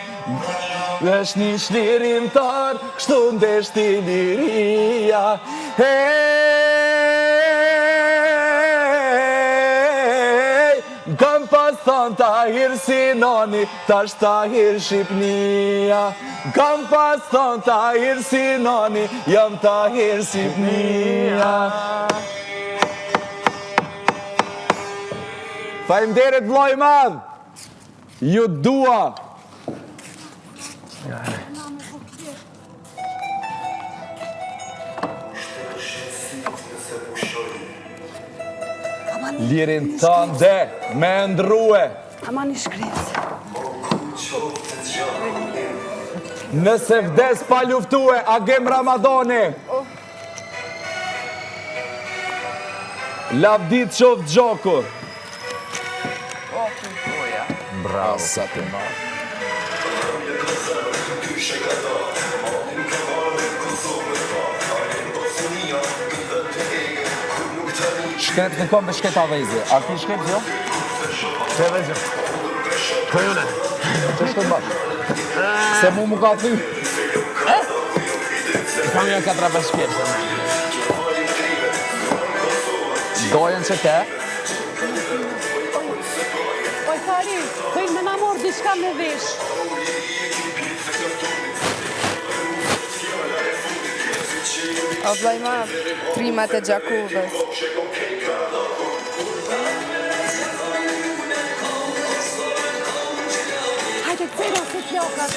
Është një shlirimtar, kështu ndeshti liria. Kam pas thon Tahir Sinani, tash Tahir Shqipnia. Kam pas thon Tahir Sinani, jam Tahir Shqipnia. Faleminderit vllai madh. Ju dua. Lirin tënde me ndrue. Ama një shkrips. Nëse vdes pa luftue, Agem Ramadani. Lavdit qoft gjoku. Bravo, sa të marë. Shkret në kom për shkret avejzi. A ti shkret, jo? Që avejzi? Këjune. Që shkret bashkë? Se mu ka thy. Kam jo 4-5 shkret. Dojen që ke? Oj, Tari, këj me na morë diçka me vesh. O vllai madh, trimat e Gjakovës. Hajde, këtëra se t'lokat.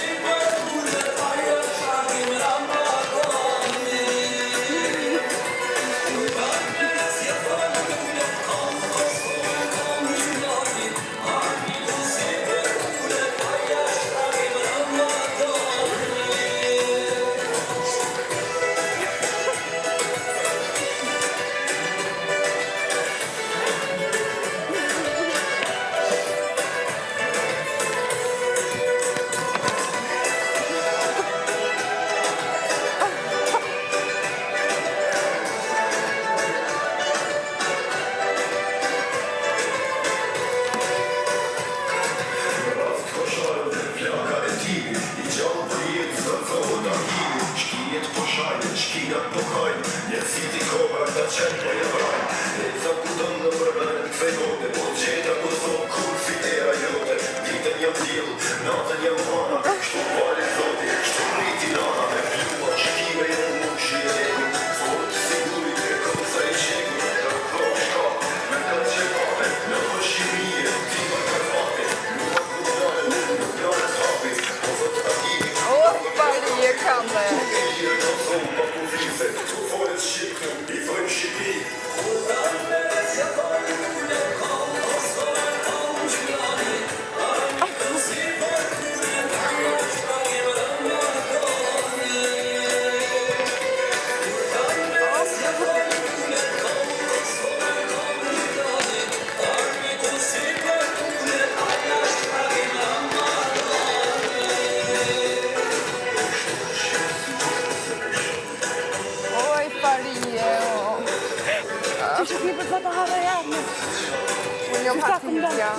Alicia.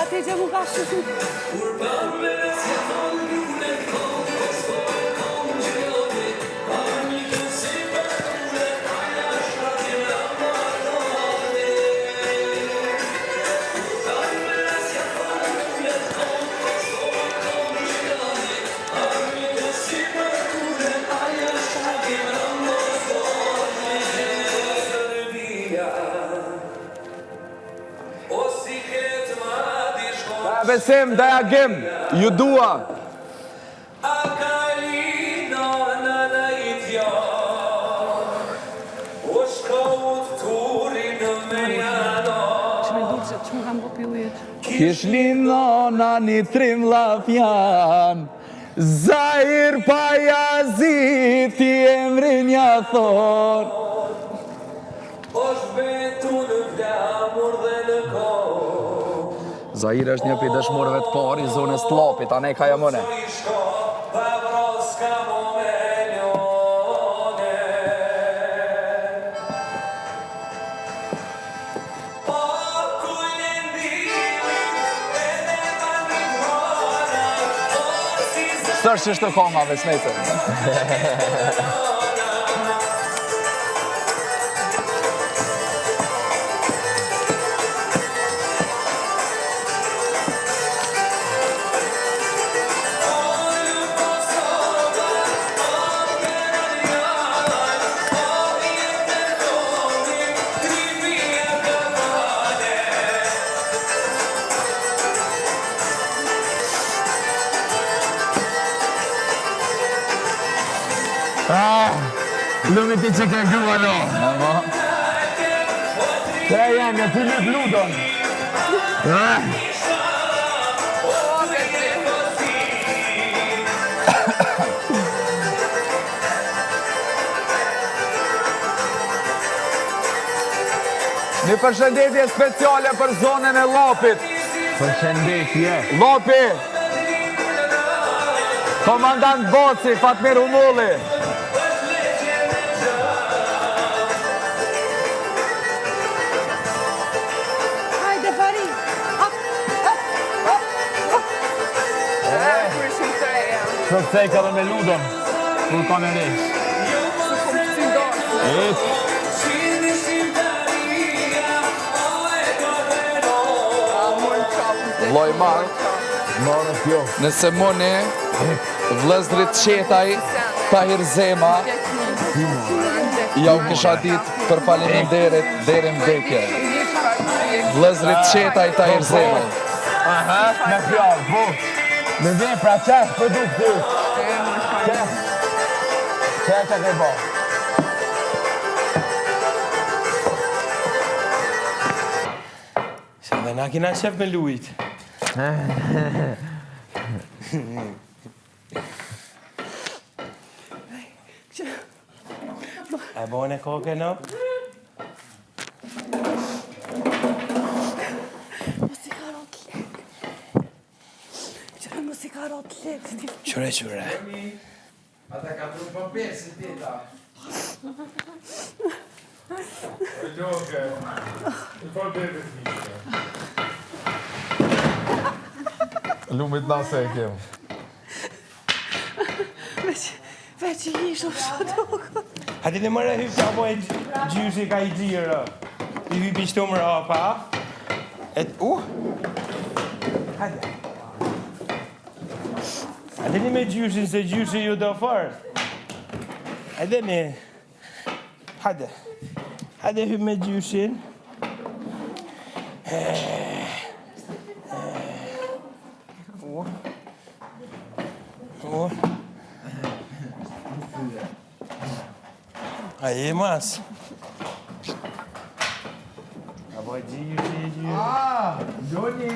Ati që mu ka shushu. Besim, daja gim, ju dua. Kish linona një trim lafjan, Zahir Pajazit i emrin ja thon. Zahir është një për dëshmorëve të parë i zonës të Lapit, a ne ka jamone. Sërë që shtë konga, vesnete. Lumi ti që ke grua no. Te jam, ja ty lyp ludon. Një përshëndetje speciale për zonën e Lapit. Përshëndetje. Lapi. Komandant Boci, Fatmir Humulli. Shumë ceka dhe me ludon, kur ka në rejsh. Loj marë, nëse moni, vlezrit qetaj, Tahir Zema, ja u kisha dit për faleminderit deri vdekje. Vlezrit qetaj, Tahir Zema. Aha, me fjallë, bu. Me vjen pra qef për duk ty. Qef. Qef që ke bo. Se dhe na kina qef me lujt. E bone koke no? Qure. Ata ka tru për pesi tita. O loke, i për bebe t'nishtë. Lumit nase e kemë. Veç i ishtë o shadokë. Hadi në mërë hypë që apo e gjyshi ka i gjirë. I hypë i shtu më rapa. Hadi. Hadi me gjyshin se gjyshi ju do fërë. Hadi. Hadi hypë me gjyshin. Aí, mas. Abodinho. Ah, Johnny.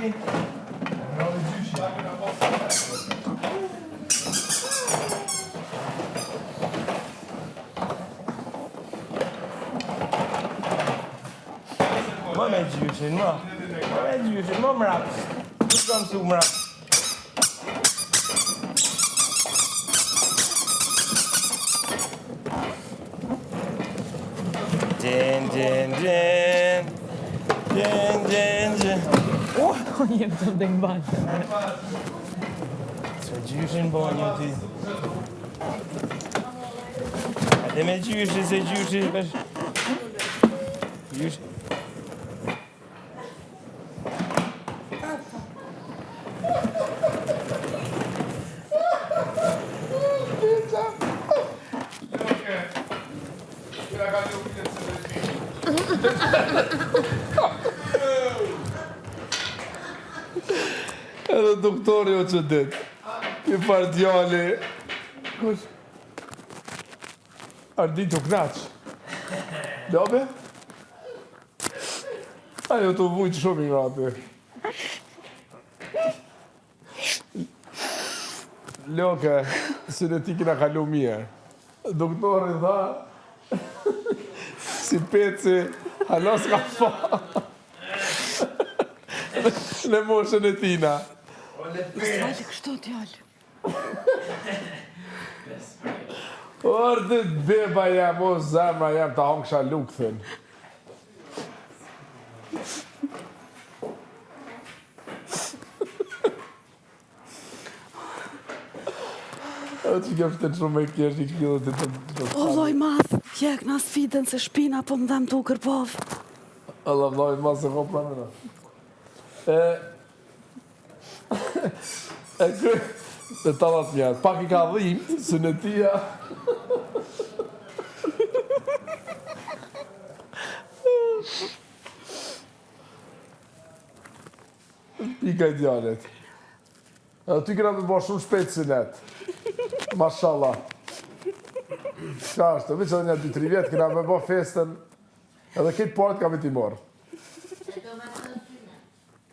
Mama Jushin, mom raps. Just come to rap. Din. Gjen. Jem të mdeng banjë. Se gjyshin banjë ti. Hajde me gjyshi, se gjyshi... Gjyshi... Edhe doktori o që dit. I farë djali. Kush? Ardit u knaq. Lobe? Ajo të vujtë shumë i nga aty. Loke, së në ti kina kalu mirë. Doktori tha, si peci, halos ka fa. Në moshën e tina. Sali kështu t'jallë. Orë beba jam, o zemra jam, ta hongsha lukëthin. O që kështë të shumë e kjesh i kjellët të të... O loj madh, jek na sfidën se shpina po më dhem të u kërpov. Allah loj madh se ko pranëra. E kërë, e talat mjerë, pak i ka dhimë, së në tia. Pika i djallet. Ty këna me bërë shumë shpejtë si net. Mashallah. Shka është, të që dhe një 2-3 vjetë këna me bërë festen, edhe këtë parët ka me ti morë.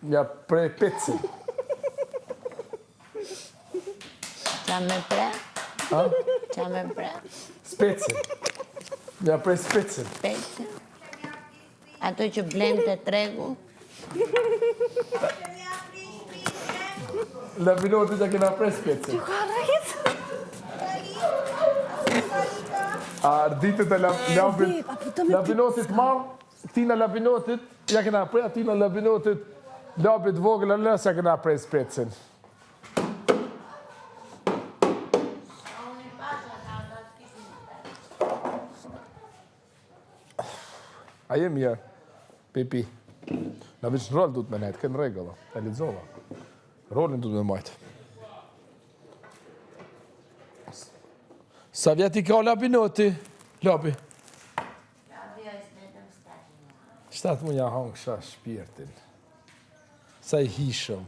Nja prej pecin. Qa me pre? Ha? Qa me pre? Specin. Nja prej specin. Specin? Ato që blend të tregu? Labinotit që kena prej specin. Ka rrit? A arditët e labinotit marë, tina labinotit, ja kena prej, atina labinotit, labit vogël e lësja kena prej specin. A jem mirë, Pipi. Në vishë në rol du të me nejtë, kënë regëlla, e lidzova. Rolin du të me majtë. Sa vjeti ka labinoti, labi? Labi është vetëm 7 7 munja hangsha shpirtin. Sa i hishëm.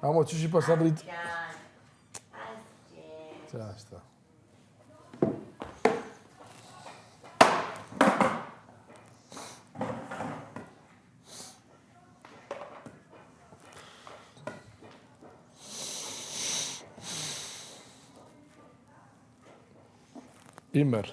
Amo, që shi pas në rrit? Qa është ta? Imer.